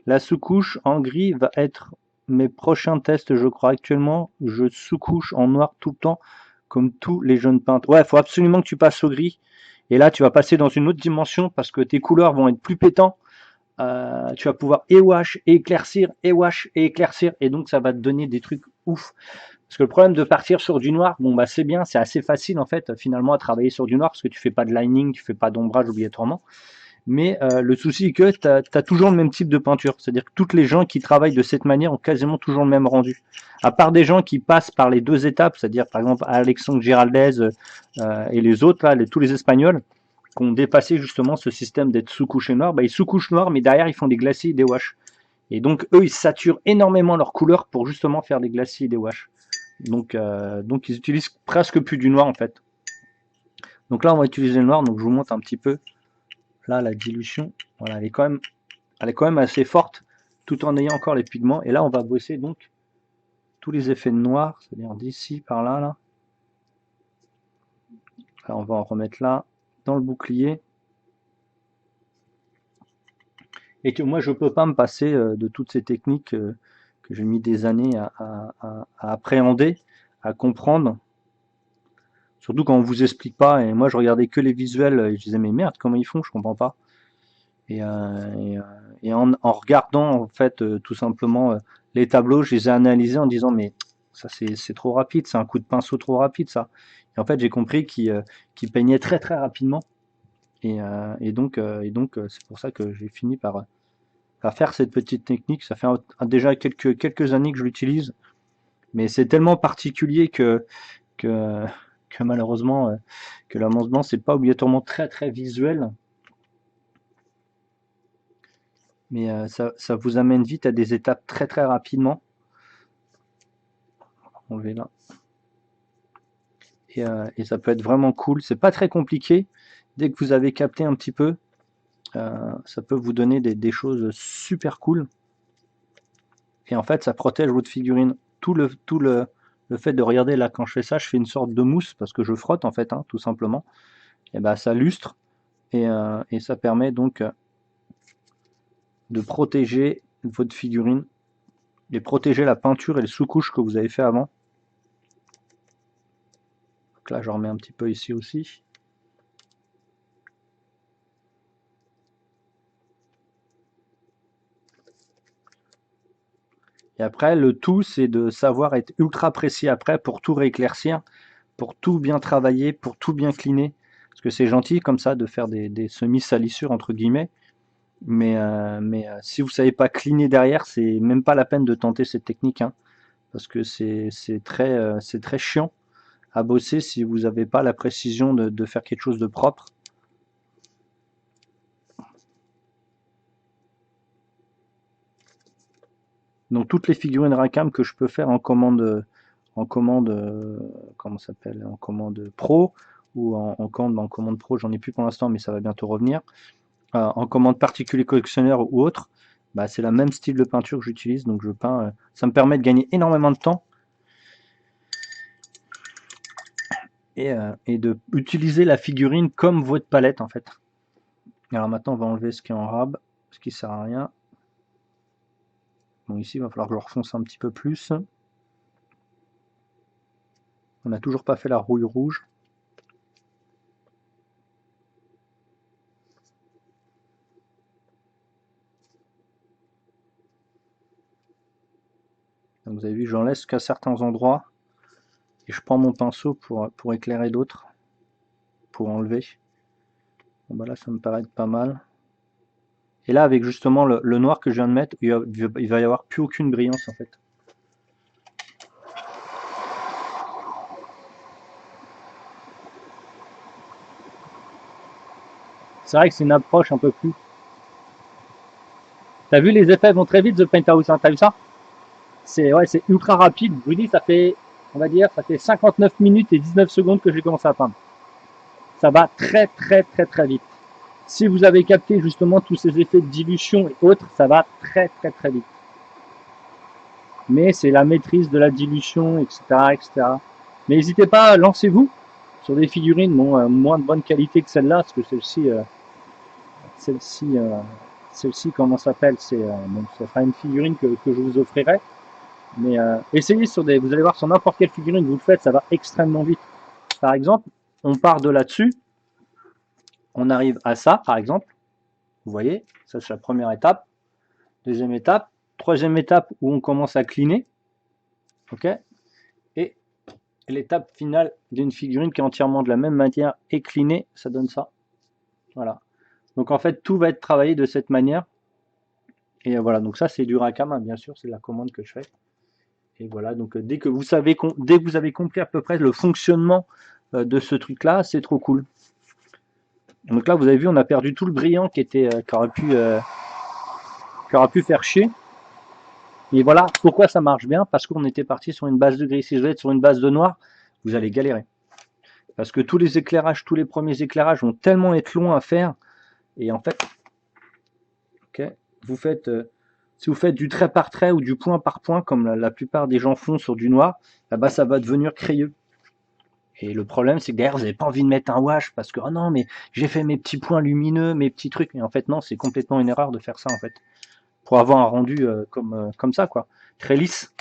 A: La sous-couche en gris va être mes prochains tests, je crois. Actuellement, je sous-couche en noir tout le temps, comme tous les jeunes peintres. Ouais, il faut absolument que tu passes au gris. Et là, tu vas passer dans une autre dimension parce que tes couleurs vont être plus pétants. Tu vas pouvoir et wash, et éclaircir, et wash, et éclaircir. Et donc, ça va te donner des trucs ouf. Parce que le problème de partir sur du noir, bon, bah, c'est bien, c'est assez facile en fait, finalement, à travailler sur du noir parce que tu fais pas de lining, tu fais pas d'ombrage obligatoirement. Mais le souci est que tu as toujours le même type de peinture. C'est-à-dire que toutes les gens qui travaillent de cette manière ont quasiment toujours le même rendu. À part des gens qui passent par les deux étapes, c'est-à-dire par exemple Alexandre Giraldez et les autres, là, tous les Espagnols, qui ont dépassé justement ce système d'être sous-couché noir, bah, ils sous-couchent noir, mais derrière ils font des glacis et des washes. Et donc eux, ils saturent énormément leurs couleurs pour justement faire des glacis et des washes. Donc ils utilisent presque plus du noir en fait. Donc là, on va utiliser le noir, donc je vous montre un petit peu. Là, la dilution, voilà, elle est quand même assez forte, tout en ayant encore les pigments. Et là, on va bosser donc tous les effets de noir, c'est-à-dire d'ici, par là, là. Là, on va en remettre là, dans le bouclier. Et que moi, je peux pas me passer de toutes ces techniques que j'ai mis des années à appréhender, à comprendre. Surtout quand on vous explique pas. Et moi, je regardais que les visuels et je disais, mais merde, comment ils font? Je comprends pas. Et en regardant en fait tout simplement les tableaux, je les ai analysés en disant mais ça c'est trop rapide, c'est un coup de pinceau trop rapide ça. Et en fait j'ai compris qu'il peignait très très rapidement et donc c'est pour ça que j'ai fini par faire cette petite technique. Ça fait déjà quelques années que je l'utilise, mais c'est tellement particulier que, que malheureusement que l'amendement c'est pas obligatoirement très très visuel. Mais ça vous amène vite à des étapes très très rapidement. On le là. Et ça peut être vraiment cool. C'est pas très compliqué. Dès que vous avez capté un petit peu, ça peut vous donner des choses super cool. Et en fait, ça protège votre figurine. Le fait de regarder là, quand je fais ça, je fais une sorte de mousse parce que je frotte en fait, hein, tout simplement. Et ben ça lustre et ça permet donc de protéger votre figurine et protéger la peinture et les sous-couches que vous avez fait avant. Donc là, je remets un petit peu ici aussi. Et après, le tout, c'est de savoir être ultra précis après pour tout rééclaircir, pour tout bien travailler, pour tout bien cleaner. Parce que c'est gentil comme ça de faire des semi-salissures entre guillemets. Mais si vous savez pas cleaner derrière, c'est même pas la peine de tenter cette technique, hein, parce que c'est très chiant à bosser si vous n'avez pas la précision de faire quelque chose de propre. Donc toutes les figurines Racam que je peux faire en commande, comment ça s'appelle, en commande pro ou en commande pro, j'en ai plus pour l'instant, mais ça va bientôt revenir. En commande particulier collectionneur ou autre, bah, c'est le même style de peinture que j'utilise, donc je peins. Ça me permet de gagner énormément de temps et de utiliser la figurine comme votre palette en fait. Alors maintenant, on va enlever ce qui est en rab, ce qui sert à rien. Bon, ici, il va falloir que je le refonce un petit peu plus. On n'a toujours pas fait la rouille rouge. Donc vous avez vu, j'en laisse qu'à certains endroits. Et je prends mon pinceau pour éclairer d'autres. Pour enlever. Bon, bah là, ça me paraît être pas mal. Et là, avec justement le noir que je viens de mettre, il va y avoir plus aucune brillance en fait. C'est vrai que c'est une approche un peu plus. T'as vu, les effets vont très vite, The Penthouse, hein, t'as vu ça? C'est ultra rapide. Je vous dis, ça fait, on va dire, ça fait 59 minutes et 19 secondes que j'ai commencé à peindre. Ça va très très très très vite. Si vous avez capté justement tous ces effets de dilution et autres, ça va très très très vite. Mais c'est la maîtrise de la dilution, etc., etc. Mais n'hésitez pas, lancez-vous sur des figurines moins de bonne qualité que celle-là, parce que celle-ci, celle-ci, comment s'appelle, bon, ça sera une figurine que je vous offrirai. Mais essayez sur des, vous allez voir sur n'importe quelle figurine vous le faites, ça va extrêmement vite. Par exemple, on part de là-dessus, on arrive à ça, par exemple. Vous voyez, ça c'est la première étape. Deuxième étape, troisième étape où on commence à cleaner. Ok. Et l'étape finale d'une figurine qui est entièrement de la même matière et cleanée, ça donne ça. Voilà. Donc en fait, tout va être travaillé de cette manière. Et voilà, donc ça c'est du Racam, hein, bien sûr, c'est la commande que je fais. Et voilà, donc dès que vous avez compris à peu près le fonctionnement de ce truc-là, c'est trop cool. Donc là, vous avez vu, on a perdu tout le brillant qui aurait pu faire chier. Et voilà pourquoi ça marche bien, parce qu'on était parti sur une base de gris. Si je vais être sur une base de noir, vous allez galérer. Parce que tous les éclairages, tous les premiers éclairages vont tellement être longs à faire. Et en fait, okay, si vous faites du trait par trait ou du point par point, comme la plupart des gens font sur du noir, bah ça va devenir crayeux. Et le problème, c'est que derrière, vous n'avez pas envie de mettre un wash parce que, oh non, mais j'ai fait mes petits points lumineux, mes petits trucs. Et en fait, non, c'est complètement une erreur de faire ça, en fait. Pour avoir un rendu comme ça, quoi. Très lisse.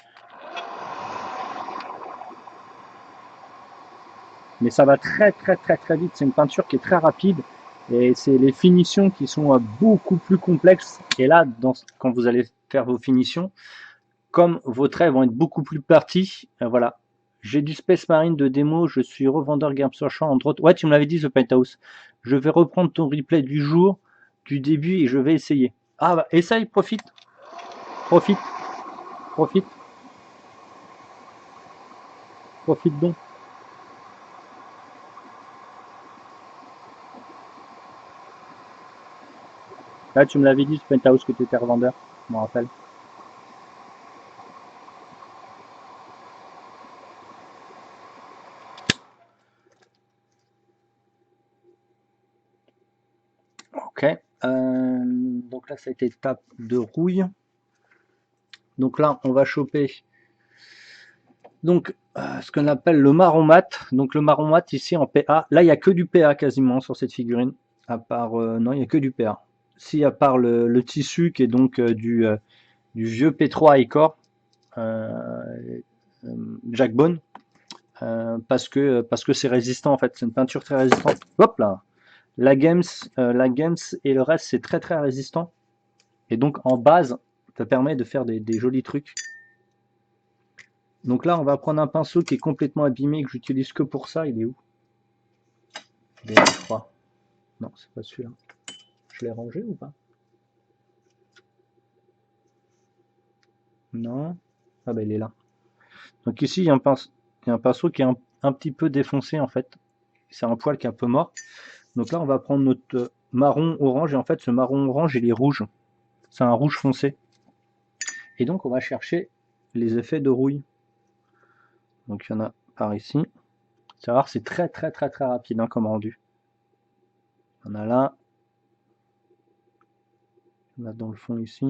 A: Mais ça va très, très, très, très vite. C'est une peinture qui est très rapide. Et c'est les finitions qui sont beaucoup plus complexes. Et là, quand vous allez faire vos finitions, comme vos traits vont être beaucoup plus partis, voilà. J'ai du Space Marine de démo, je suis revendeur Game Social, entre autres. Ouais, tu me l'avais dit, The Penthouse. Je vais reprendre ton replay du jour, du début, et je vais essayer. Ah bah, essaye, profite. Profite, profite, profite donc. Là, tu me l'avais dit, The Penthouse, que tu étais revendeur, je me rappelle. Ok. Donc là, ça a été étape de rouille. Donc là, on va choper donc ce qu'on appelle le marron mat. Donc le marron mat ici en PA. Là, il n'y a que du PA quasiment sur cette figurine. À part non, il n'y a que du PA. Si à part le tissu qui est donc du vieux P3 Icor Jack Bone, parce que c'est résistant en fait. C'est une peinture très résistante. Hop là. La Games et le reste c'est très très résistant. Et donc en base, ça permet de faire des jolis trucs. Donc là, on va prendre un pinceau qui est complètement abîmé, que j'utilise que pour ça. Il est où? Il est là, je crois. Non, c'est pas celui-là. Je l'ai rangé ou pas? Non. Ah bah il est là. Donc ici, il y a un pinceau qui est un petit peu défoncé en fait. C'est un poil qui est un peu mort. Donc là, on va prendre notre marron orange. Et en fait, ce marron orange, il est rouge. C'est un rouge foncé. Et donc, on va chercher les effets de rouille. Donc il y en a par ici. Savoir, c'est très très très très rapide hein, comme rendu. Il y en a là. Il y en a dans le fond ici.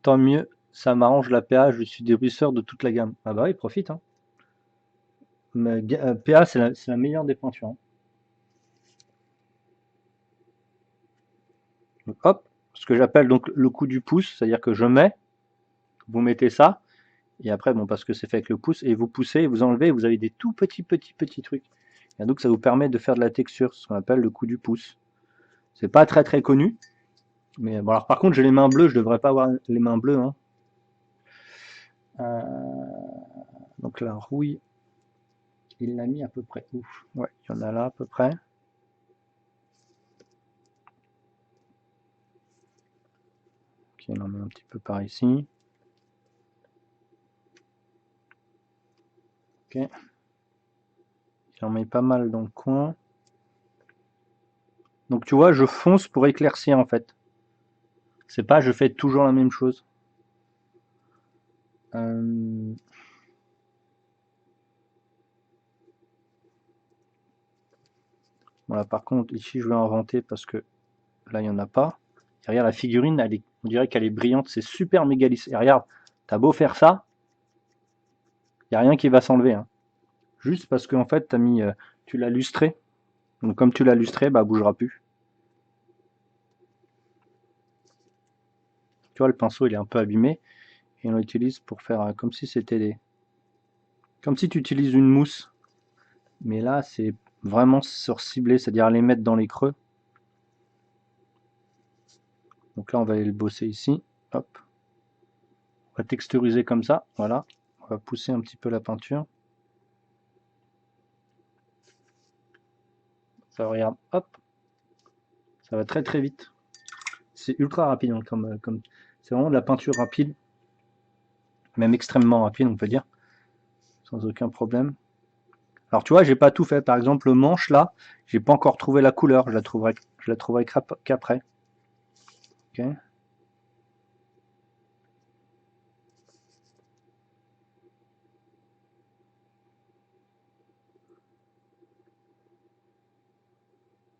A: Tant mieux, ça m'arrange la PA, je suis débruisseur de toute la gamme. Ah bah oui, profite. Hein. Mais, PA, c'est la meilleure des peintures. Hein. Donc, hop, ce que j'appelle donc le coup du pouce, c'est-à-dire que je mets, vous mettez ça, et après, bon, parce que c'est fait avec le pouce, et vous poussez, vous enlevez, vous avez des tout petits trucs. Et donc ça vous permet de faire de la texture, ce qu'on appelle le coup du pouce. C'est pas très très connu, mais bon, alors par contre j'ai les mains bleues, je devrais pas avoir les mains bleues. Hein. Donc la rouille, il l'a mis à peu près où? Ouais, il y en a là à peu près. Ok, on en met un petit peu par ici. Ok. J'en mets pas mal dans le coin. Donc tu vois, je fonce pour éclaircir en fait. C'est pas je fais toujours la même chose. Voilà, par contre, ici je vais inventer parce que là il n'y en a pas. Et regarde la figurine, on dirait qu'elle est brillante, c'est super méga lisse. Et regarde, t'as beau faire ça, il n'y a rien qui va s'enlever. Hein. Juste parce que en fait, tu l'as lustré. Donc comme tu l'as lustré, bah, elle bougera plus. Tu vois, le pinceau il est un peu abîmé. Et on l'utilise pour faire comme si c'était comme si tu utilises une mousse. Mais là, c'est vraiment sur ciblé, c'est-à-dire les mettre dans les creux. Donc là, on va aller le bosser ici. Hop. On va texturiser comme ça. Voilà. On va pousser un petit peu la peinture. Ça regarde. Hop. Ça va très très vite. C'est ultra rapide. Hein, c'est vraiment de la peinture rapide. Même extrêmement rapide, on peut dire. Sans aucun problème. Alors tu vois, j'ai pas tout fait. Par exemple, le manche là, j'ai pas encore trouvé la couleur. Je la trouverai qu'après. Ok.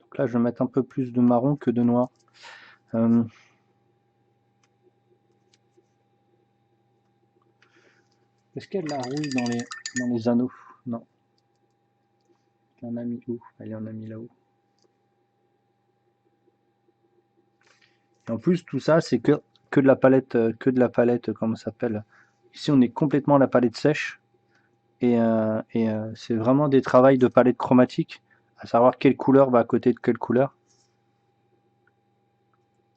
A: Donc là, je vais mettre un peu plus de marron que de noir. Est-ce qu'il y a de la rouille dans les anneaux? Non. Elle en a mis où? Elle en a mis là-haut. Et en plus, tout ça, c'est que de la palette, comment ça s'appelle? Ici, on est complètement à la palette sèche. Et c'est vraiment des travails de palette chromatique, à savoir quelle couleur va à côté de quelle couleur.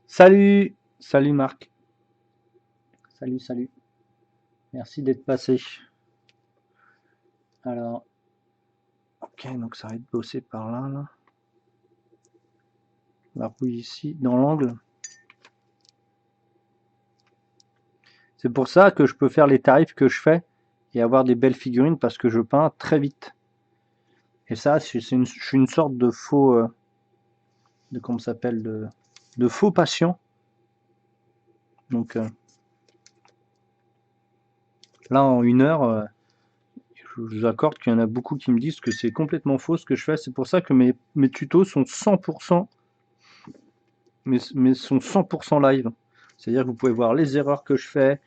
A: Salut! Salut Marc. Salut, salut. Merci d'être passé. Alors, ok, donc ça va être bossé par là, là. La rouille ici, dans l'angle. C'est pour ça que je peux faire les tarifs que je fais et avoir des belles figurines parce que je peins très vite. Et ça, je suis une sorte de faux, de comment ça s'appelle, de faux patient. Donc là, en 1 heure, je vous accorde qu'il y en a beaucoup qui me disent que c'est complètement faux ce que je fais. C'est pour ça que mes tutos sont 100%, mais sont 100% live. C'est-à-dire que vous pouvez voir les erreurs que je fais,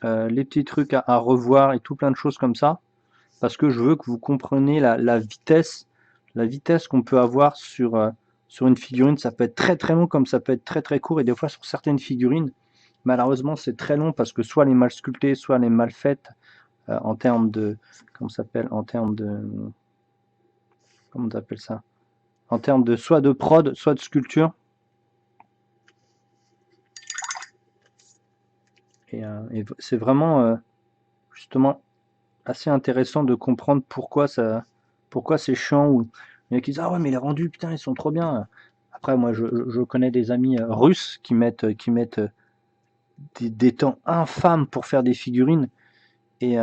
A: les petits trucs à revoir et tout plein de choses comme ça. Parce que je veux que vous compreniez la vitesse qu'on peut avoir sur une figurine. Ça peut être très très long comme ça peut être très très court. Et des fois sur certaines figurines, malheureusement c'est très long parce que soit elle est mal sculptée, soit elle est mal faite. en termes de, comment ça s'appelle, en termes de, comment on appelle ça, en termes de soit de prod, soit de sculpture. Et c'est vraiment justement assez intéressant de comprendre pourquoi c'est chiant. Ou il y en a qui disent ah ouais mais les rendus putain ils sont trop bien. Après moi je connais des amis russes qui mettent des temps infâmes pour faire des figurines. Et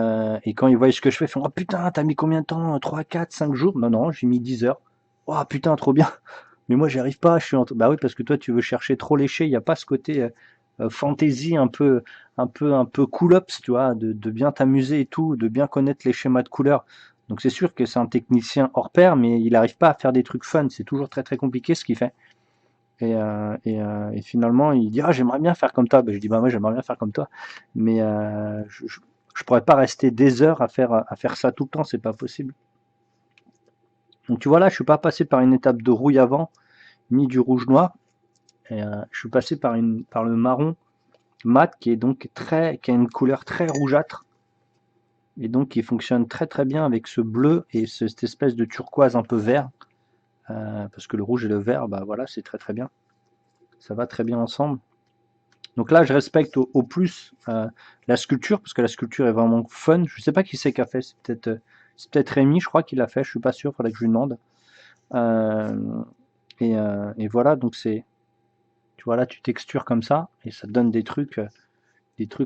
A: quand ils voient ce que je fais, ils font oh putain t'as mis combien de temps? 3, 4, 5 jours? Non non j'ai mis 10 heures. Oh putain trop bien. Mais moi j'y arrive pas, je suis bah oui parce que toi tu veux chercher trop léché, il n'y a pas ce côté fantasy un peu cool ups, tu vois, de bien t'amuser et tout, de bien connaître les schémas de couleurs. Donc c'est sûr que c'est un technicien hors pair, mais il n'arrive pas à faire des trucs fun, c'est toujours très très compliqué ce qu'il fait. Et finalement il dit ah j'aimerais bien faire comme toi, bah, je dis bah moi j'aimerais bien faire comme toi, mais je pourrais pas rester des heures à faire ça tout le temps, c'est pas possible. Donc tu vois là, je suis pas passé par une étape de rouille avant, ni du rouge noir. Je suis passé par le marron mat qui est donc qui a une couleur très rougeâtre et donc qui fonctionne très très bien avec ce bleu et cette espèce de turquoise un peu vert, parce que le rouge et le vert, bah voilà, c'est très très bien. Ça va très bien ensemble. Donc là, je respecte au plus la sculpture parce que la sculpture est vraiment fun. Je sais pas qui c'est qui a fait, c'est peut-être Rémi, je crois qu'il l'a fait. Je suis pas sûr, faudrait que je lui demande. Euh, et voilà, donc tu vois là, tu textures comme ça et ça te donne des trucs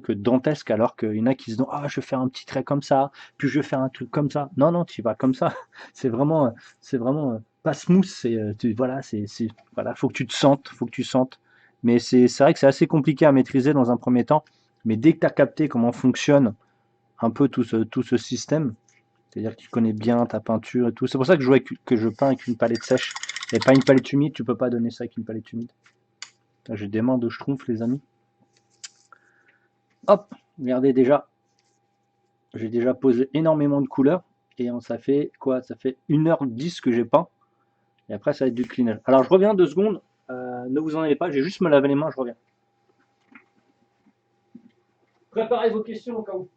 A: dantesques alors qu'il y en a qui se disent ah je vais faire un petit trait comme ça puis je vais faire un truc comme ça, non non tu vas comme ça. C'est vraiment pas smooth, voilà, voilà, faut que tu te sentes, mais c'est vrai que c'est assez compliqué à maîtriser dans un premier temps, mais dès que tu as capté comment fonctionne un peu tout ce système, c'est-à-dire que tu connais bien ta peinture et tout, c'est pour ça que je peins avec une palette sèche et pas une palette humide. Tu peux pas donner ça avec une palette humide. J'ai des mains de schtroumpf les amis. Hop, regardez déjà. J'ai déjà posé énormément de couleurs et ça fait quoi? Ça fait 1h10 que j'ai peint et après ça va être du cleanage. Alors je reviens 2 secondes, ne vous en allez pas, j'ai juste me laver les mains, je reviens. Préparez vos questions au cas où.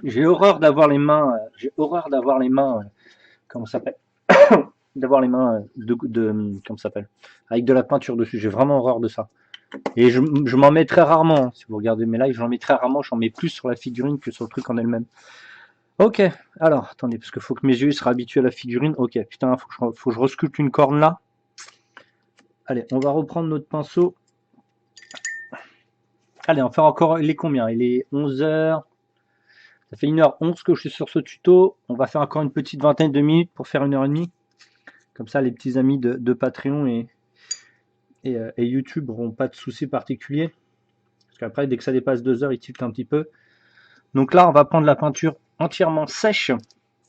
A: J'ai horreur d'avoir les mains, comment ça s'appelle? D'avoir les mains comment ça s'appelle? Avec de la peinture dessus, j'ai vraiment horreur de ça. Et je m'en mets très rarement, hein. Si vous regardez mes lives, j'en mets très rarement, j'en mets plus sur la figurine que sur le truc en elle-même. Ok, alors attendez, parce qu'il faut que mes yeux soient habitués à la figurine. Ok, putain, faut que je resculpte une corne là. Allez, on va reprendre notre pinceau. Allez, on va faire encore, il est combien? Il est 11h. Ça fait 1h11 que je suis sur ce tuto. On va faire encore une petite vingtaine de minutes pour faire 1h30. Comme ça, les petits amis de Patreon et YouTube n'auront pas de soucis particuliers. Parce qu'après, dès que ça dépasse 2 heures, ils tiltent un petit peu. Donc là, on va prendre la peinture entièrement sèche.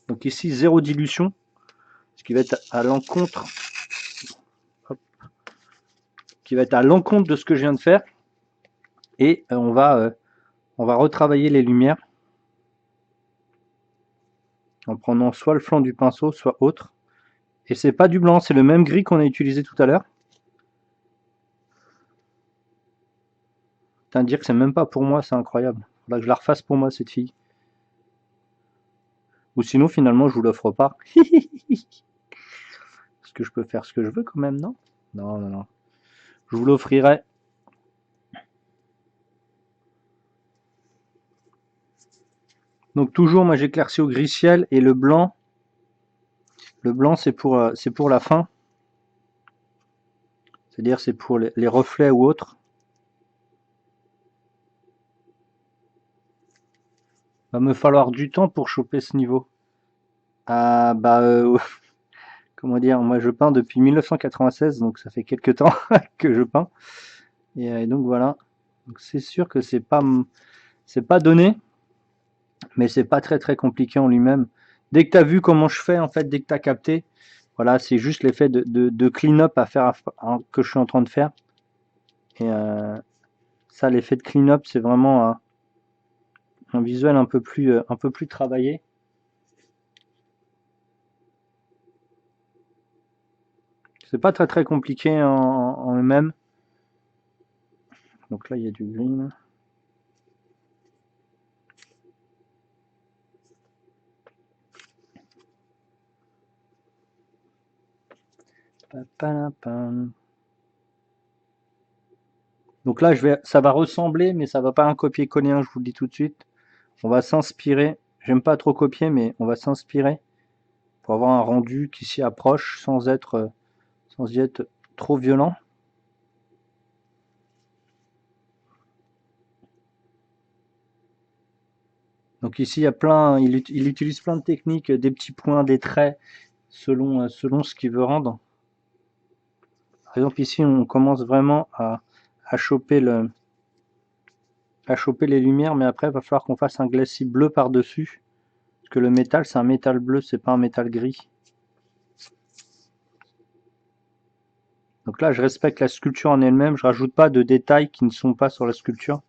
A: Donc ici, zéro dilution. Ce qui va être à l'encontre. Qui va être à l'encontre de ce que je viens de faire. Et on va retravailler les lumières en prenant soit le flanc du pinceau, soit autre. Et c'est pas du blanc, c'est le même gris qu'on a utilisé tout à l'heure. Putain, dire que c'est même pas pour moi, c'est incroyable. Faudra que je la refasse pour moi, cette fille. Ou sinon, finalement, je vous l'offre pas. Parce que je peux faire ce que je veux quand même, non? Non, non, non. Je vous l'offrirai. Donc toujours, moi j'éclaircis au gris ciel et le blanc c'est pour la fin. C'est-à-dire c'est pour les reflets ou autres. Va me falloir du temps pour choper ce niveau. Ah bah comment dire, moi je peins depuis 1996, donc ça fait quelques temps que je peins. Et donc voilà. Donc c'est sûr que c'est pas donné, mais c'est pas très très compliqué en lui-même. Dès que tu as vu comment je fais, en fait, dès que tu as capté, voilà, c'est juste l'effet de clean-up à faire que je suis en train de faire. Et ça, l'effet de clean-up, c'est vraiment un visuel un peu plus travaillé. C'est pas très très compliqué en lui-même. Donc là, il y a du green. Papalapam. Donc là, ça va ressembler, mais ça va pas un copier-coller, hein, je vous le dis tout de suite. On va s'inspirer. J'aime pas trop copier, mais on va s'inspirer pour avoir un rendu qui s'y approche sans y être trop violent. Donc ici, il y a il utilise plein de techniques, des petits points, des traits, selon ce qu'il veut rendre. Par exemple, ici, on commence vraiment à choper à choper les lumières, mais après, il va falloir qu'on fasse un glacis bleu par-dessus. Parce que le métal, c'est un métal bleu, c'est pas un métal gris. Donc là, je respecte la sculpture en elle-même, je rajoute pas de détails qui ne sont pas sur la sculpture.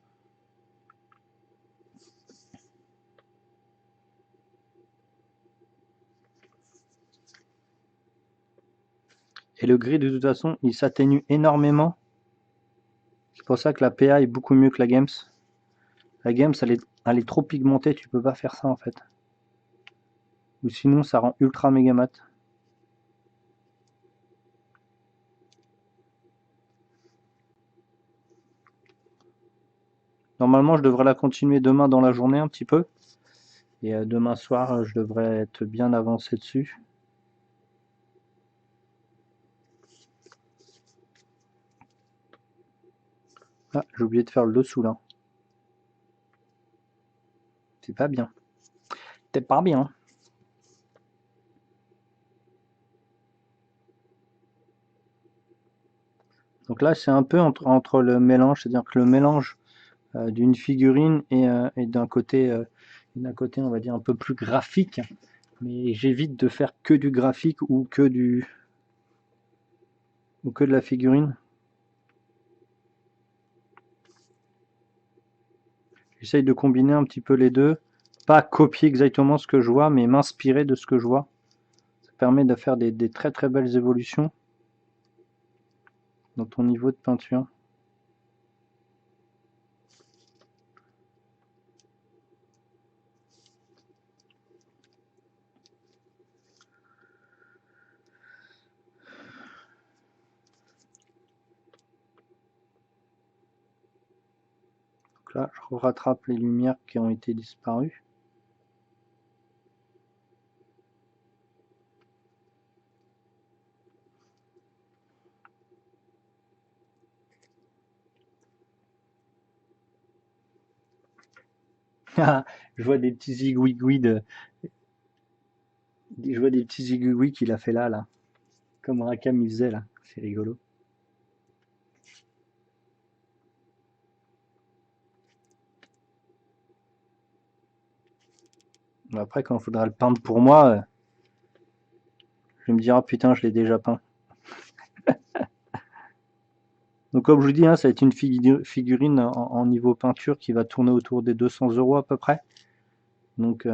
A: Et le gris, de toute façon, il s'atténue énormément. C'est pour ça que la PA est beaucoup mieux que la Games. La Games, elle est trop pigmentée, tu peux pas faire ça en fait. Ou sinon, ça rend ultra méga mat. Normalement, je devrais la continuer demain dans la journée un petit peu. Et demain soir, je devrais être bien avancé dessus. Ah, j'ai oublié de faire le dessous là. C'est pas bien. C'est pas bien. Donc là, c'est un peu entre le mélange, c'est-à-dire que le mélange d'une figurine et d'un côté, on va dire, un peu plus graphique. Mais j'évite de faire que du graphique ou que de la figurine. J'essaye de combiner un petit peu les deux. Pas copier exactement ce que je vois, mais m'inspirer de ce que je vois. Ça permet de faire des très très belles évolutions dans ton niveau de peinture. Donc là, je rattrape les lumières qui ont été disparues. Je vois des petits zigouigouis je vois des petits zigouigouis qu'il a fait là. Comme Rakam il faisait là. C'est rigolo. Après, quand il faudra le peindre pour moi, je vais me dire, ah putain, je l'ai déjà peint. Donc comme je vous dis, hein, ça va être une figurine en niveau peinture qui va tourner autour des 200 € à peu près. Donc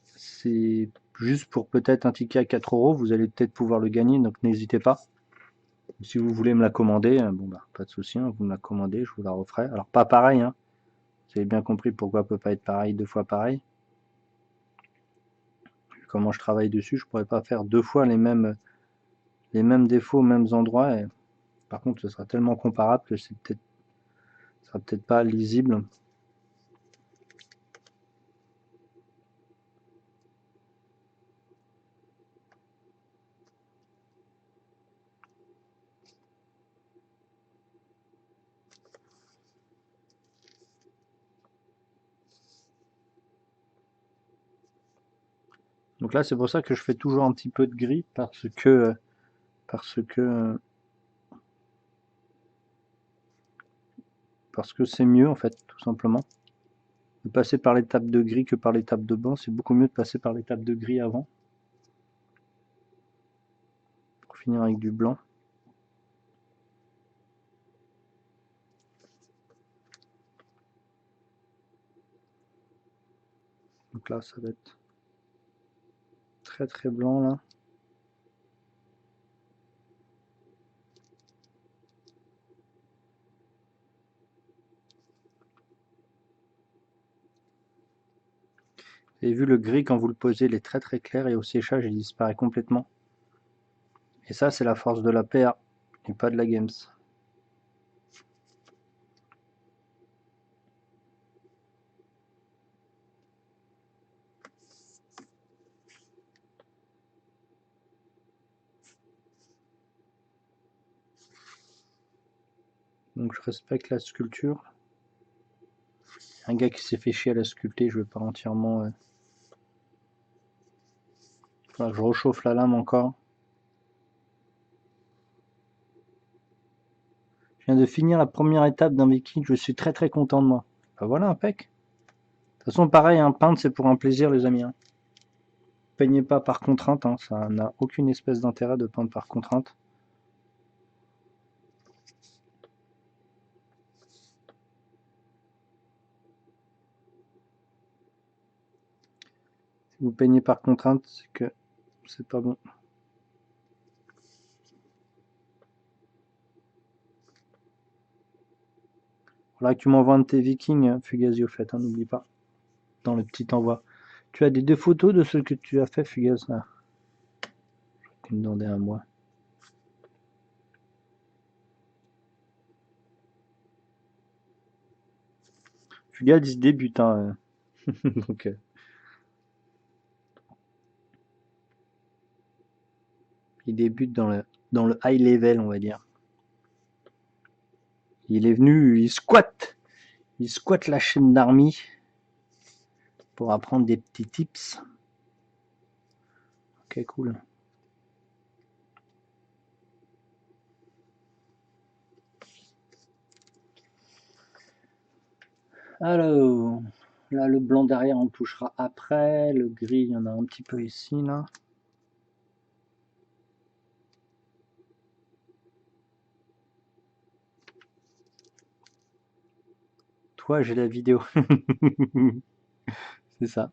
A: c'est juste pour peut-être un ticket à 4 €, vous allez peut-être pouvoir le gagner, donc n'hésitez pas. Si vous voulez me la commander, bon bah pas de souci, hein, vous me la commandez, je vous la referai. Alors pas pareil, hein, vous avez bien compris pourquoi elle peut pas être pareil, deux fois pareil. Comment je travaille dessus, je pourrais pas faire deux fois les mêmes défauts aux mêmes endroits. Et, par contre, ce sera tellement comparable que ce sera peut-être pas lisible. Donc là, c'est pour ça que je fais toujours un petit peu de gris, parce que, parce que c'est mieux en fait, tout simplement. De passer par l'étape de gris que par l'étape de blanc, c'est beaucoup mieux de passer par l'étape de gris avant, pour finir avec du blanc. Donc là, ça va être très très blanc là. Vous avez vu le gris, quand vous le posez, il est très très clair et au séchage, il disparaît complètement. Et ça, c'est la force de la PA et pas de la Games. Donc je respecte la sculpture. Un gars qui s'est fait chier à la sculpter, je vais pas entièrement... Voilà, je rechauffe la lame encore. Je viens de finir la première étape d'un viking, je suis très très content de moi. Ben voilà, impec. De toute façon, pareil, hein, peindre c'est pour un plaisir les amis. Hein. Peignez pas par contrainte, hein, ça n'a aucune espèce d'intérêt de peindre par contrainte. Si vous peignez par contrainte, c'est que c'est pas bon. Voilà que tu m'envoies un de tes vikings, Fugazi, au fait, hein, n'oublie pas. Dans le petit envoi. Tu as des deux photos de ce que tu as fait, Fugaz. Ah, tu me demandais à moi. Fugaz, il débute, hein. Donc, il débute dans le high level, on va dire. Il est venu, il squatte la chaîne d'army pour apprendre des petits tips. Ok, cool. Alors, là, le blanc derrière, on touchera après. Le gris, il y en a un petit peu ici, là. Toi, j'ai la vidéo. C'est ça.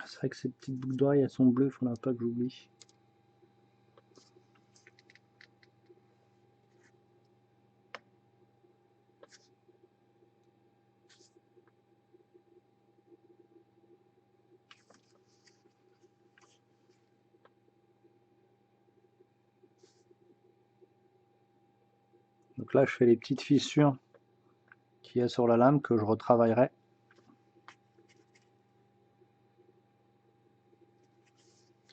A: C'est vrai que ces petites boucles d'oreilles, elles sont bleues, faudra pas que j'oublie. Donc là, je fais les petites fissures qu'il y a sur la lame que je retravaillerai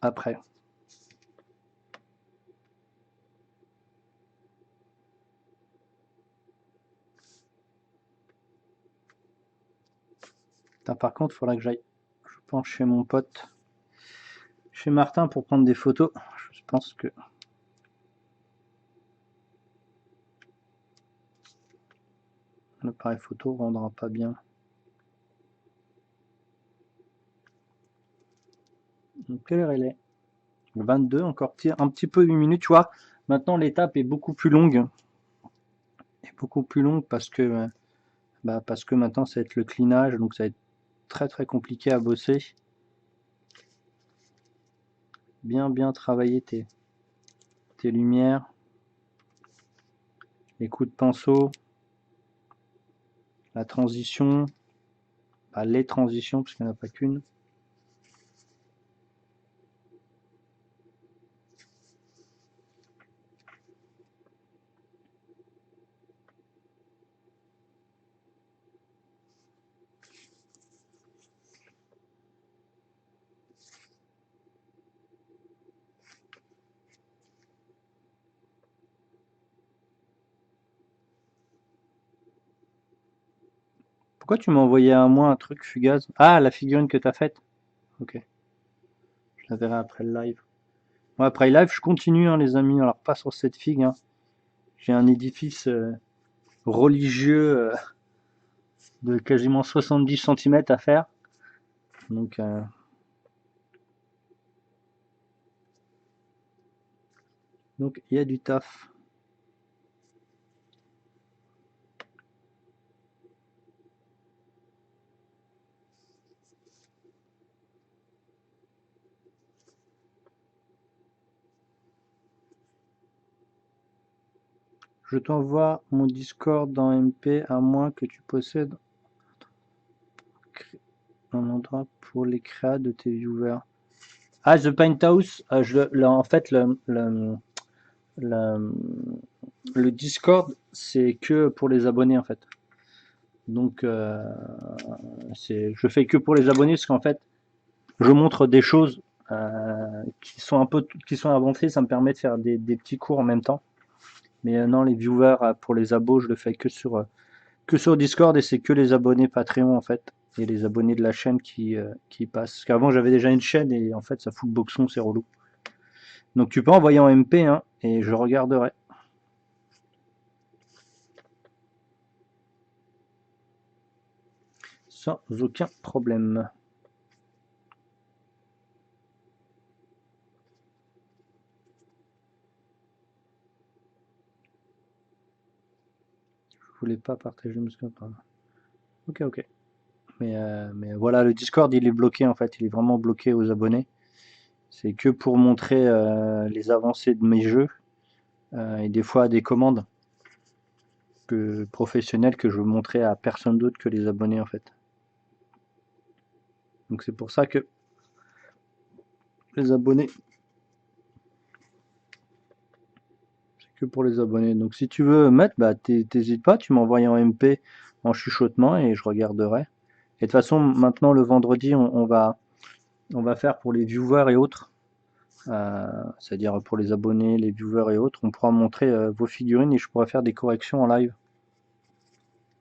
A: après. Putain, par contre, il faudra que j'aille, je pense, chez mon pote, chez Martin, pour prendre des photos. Je pense que l'appareil photo rendra pas bien. Donc, quelle heure elle est? 22, encore un petit peu 8 minutes, tu vois. Maintenant, l'étape est beaucoup plus longue. est beaucoup plus longue parce que maintenant ça va être le clinage, donc ça va être très très compliqué à bosser. Bien travailler tes lumières, les coups de pinceau, la transition, les transitions, parce qu'il n'y en a pas qu'une. Pourquoi tu m'as envoyé à moi un truc Fugaz? Ah, la figurine que t'as faite? Ok, je la verrai après le live. Bon, après le live, je continue, hein, les amis. Alors, pas sur cette figue, hein. J'ai un édifice religieux de quasiment 70 cm à faire. Donc, il y a du taf. Je t'envoie mon Discord dans MP à moins que tu possèdes un endroit pour les créas de tes viewers. Ah, The Paint House, en fait, le, le Discord, c'est que pour les abonnés, en fait. Donc, je fais que pour les abonnés parce qu'en fait, je montre des choses qui sont avancées. Ça me permet de faire des petits cours en même temps. Mais non, les viewers pour les abos, je le fais que sur Discord et c'est que les abonnés Patreon en fait et les abonnés de la chaîne qui passent. Parce qu'avant j'avais déjà une chaîne et en fait ça fout le boxon, c'est relou. Donc tu peux envoyer en MP hein, et je regarderai. Sans aucun problème. Je voulais pas partager mon Discord. Ok. Mais voilà, le Discord il est bloqué en fait, il est vraiment bloqué aux abonnés. C'est que pour montrer les avancées de mes jeux et des fois des commandes professionnelles que je veux montrer à personne d'autre que les abonnés en fait. Donc c'est pour ça que les abonnés, c'est que pour les abonnés. Donc si tu veux mettre, t'hésites pas, tu m'envoies en MP en chuchotement et je regarderai. Et de toute façon, maintenant le vendredi, on va faire pour les viewers et autres, c'est-à-dire pour les abonnés, les viewers et autres, on pourra montrer vos figurines et je pourrai faire des corrections en live.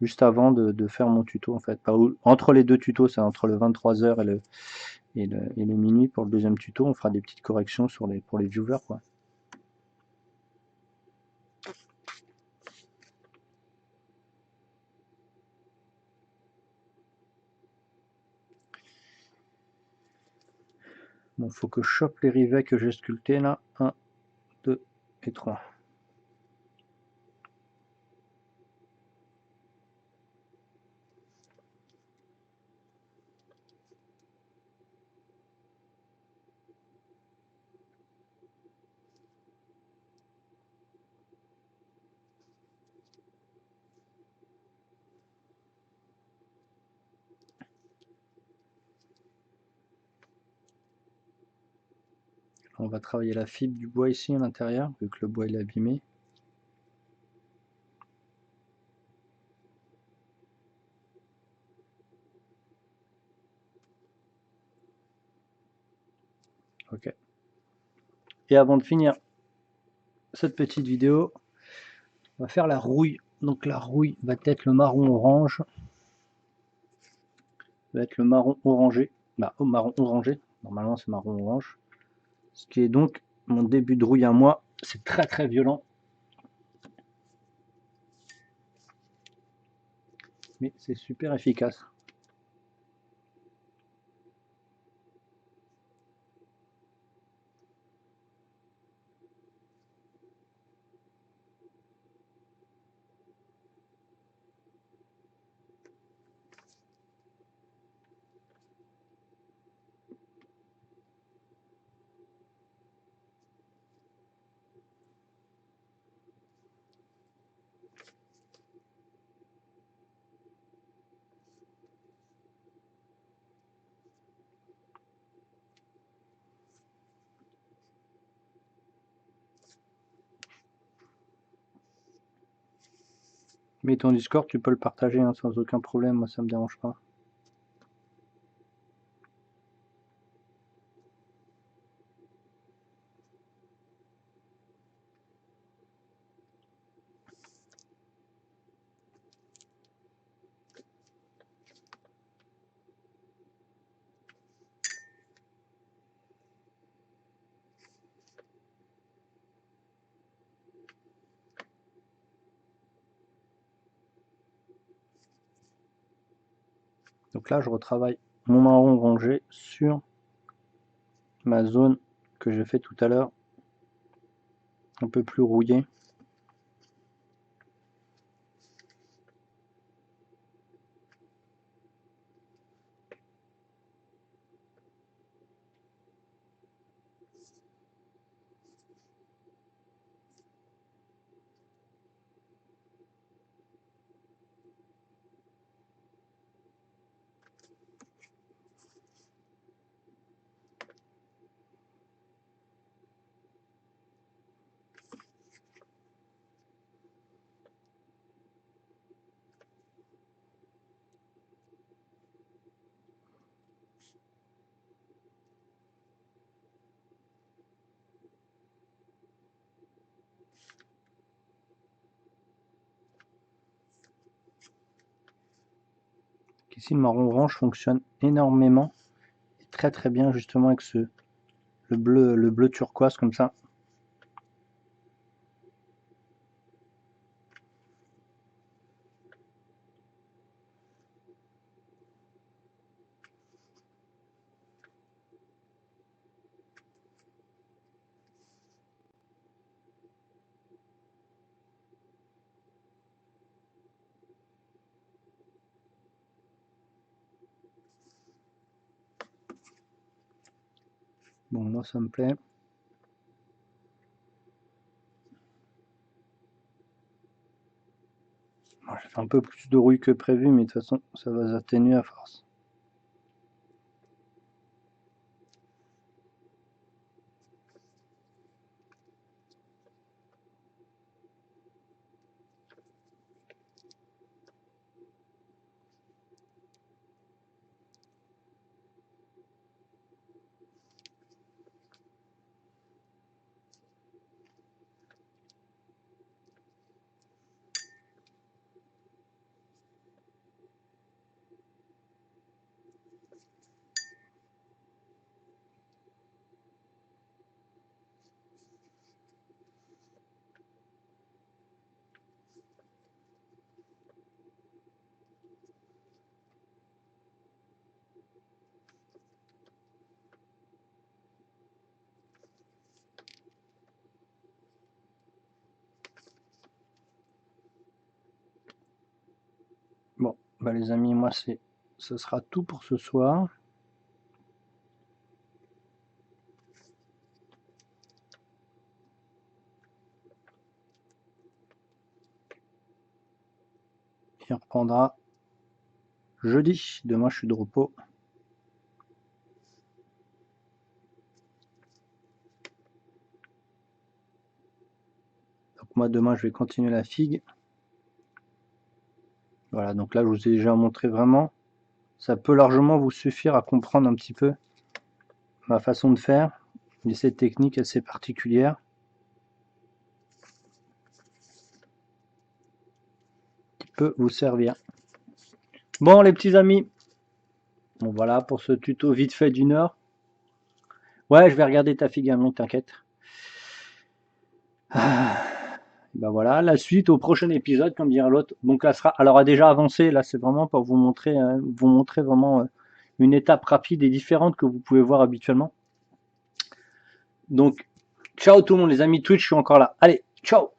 A: Juste avant de faire mon tuto en fait. Entre les deux tutos, c'est entre le 23h et le minuit pour le deuxième tuto, on fera des petites corrections pour les viewers quoi. Bon, faut que je chope les rivets que j'ai sculptés là. 1, 2 et 3. On va travailler la fibre du bois ici à l'intérieur, vu que le bois est abîmé. Ok. Et avant de finir cette petite vidéo, on va faire la rouille. Donc la rouille va être le marron orange. Va être le marron orangé. Marron orangé. Normalement c'est marron orange. Ce qui est donc mon début de rouille à moi. C'est très violent. Mais c'est super efficace. Mais ton Discord, tu peux le partager hein, sans aucun problème, moi ça me dérange pas. Donc là, je retravaille mon marron rangé sur ma zone que j'ai fait tout à l'heure, un peu plus rouillée. Ici, le marron orange fonctionne énormément et très très bien justement avec le bleu turquoise comme ça. Bon, moi ça me plaît. Bon, j'ai fait un peu plus de rouille que prévu, mais de toute façon, ça va s'atténuer à force. Bon, bah les amis, moi ce sera tout pour ce soir. Et on reprendra jeudi. Demain, je suis de repos. Donc moi, demain, je vais continuer la figue. Voilà, donc là, je vous ai déjà montré vraiment. Ça peut largement vous suffire à comprendre un petit peu ma façon de faire. Et cette technique assez particulière. Qui peut vous servir. Bon, les petits amis. Bon, voilà pour ce tuto vite fait d'une heure. Ouais, je vais regarder ta figue, Amine, t'inquiète. Ben voilà, la suite au prochain épisode, comme dirait l'autre. Donc là, elle aura déjà avancé. Là, c'est vraiment pour vous montrer vraiment une étape rapide et différente que vous pouvez voir habituellement. Donc, ciao tout le monde, les amis Twitch, je suis encore là. Allez, ciao!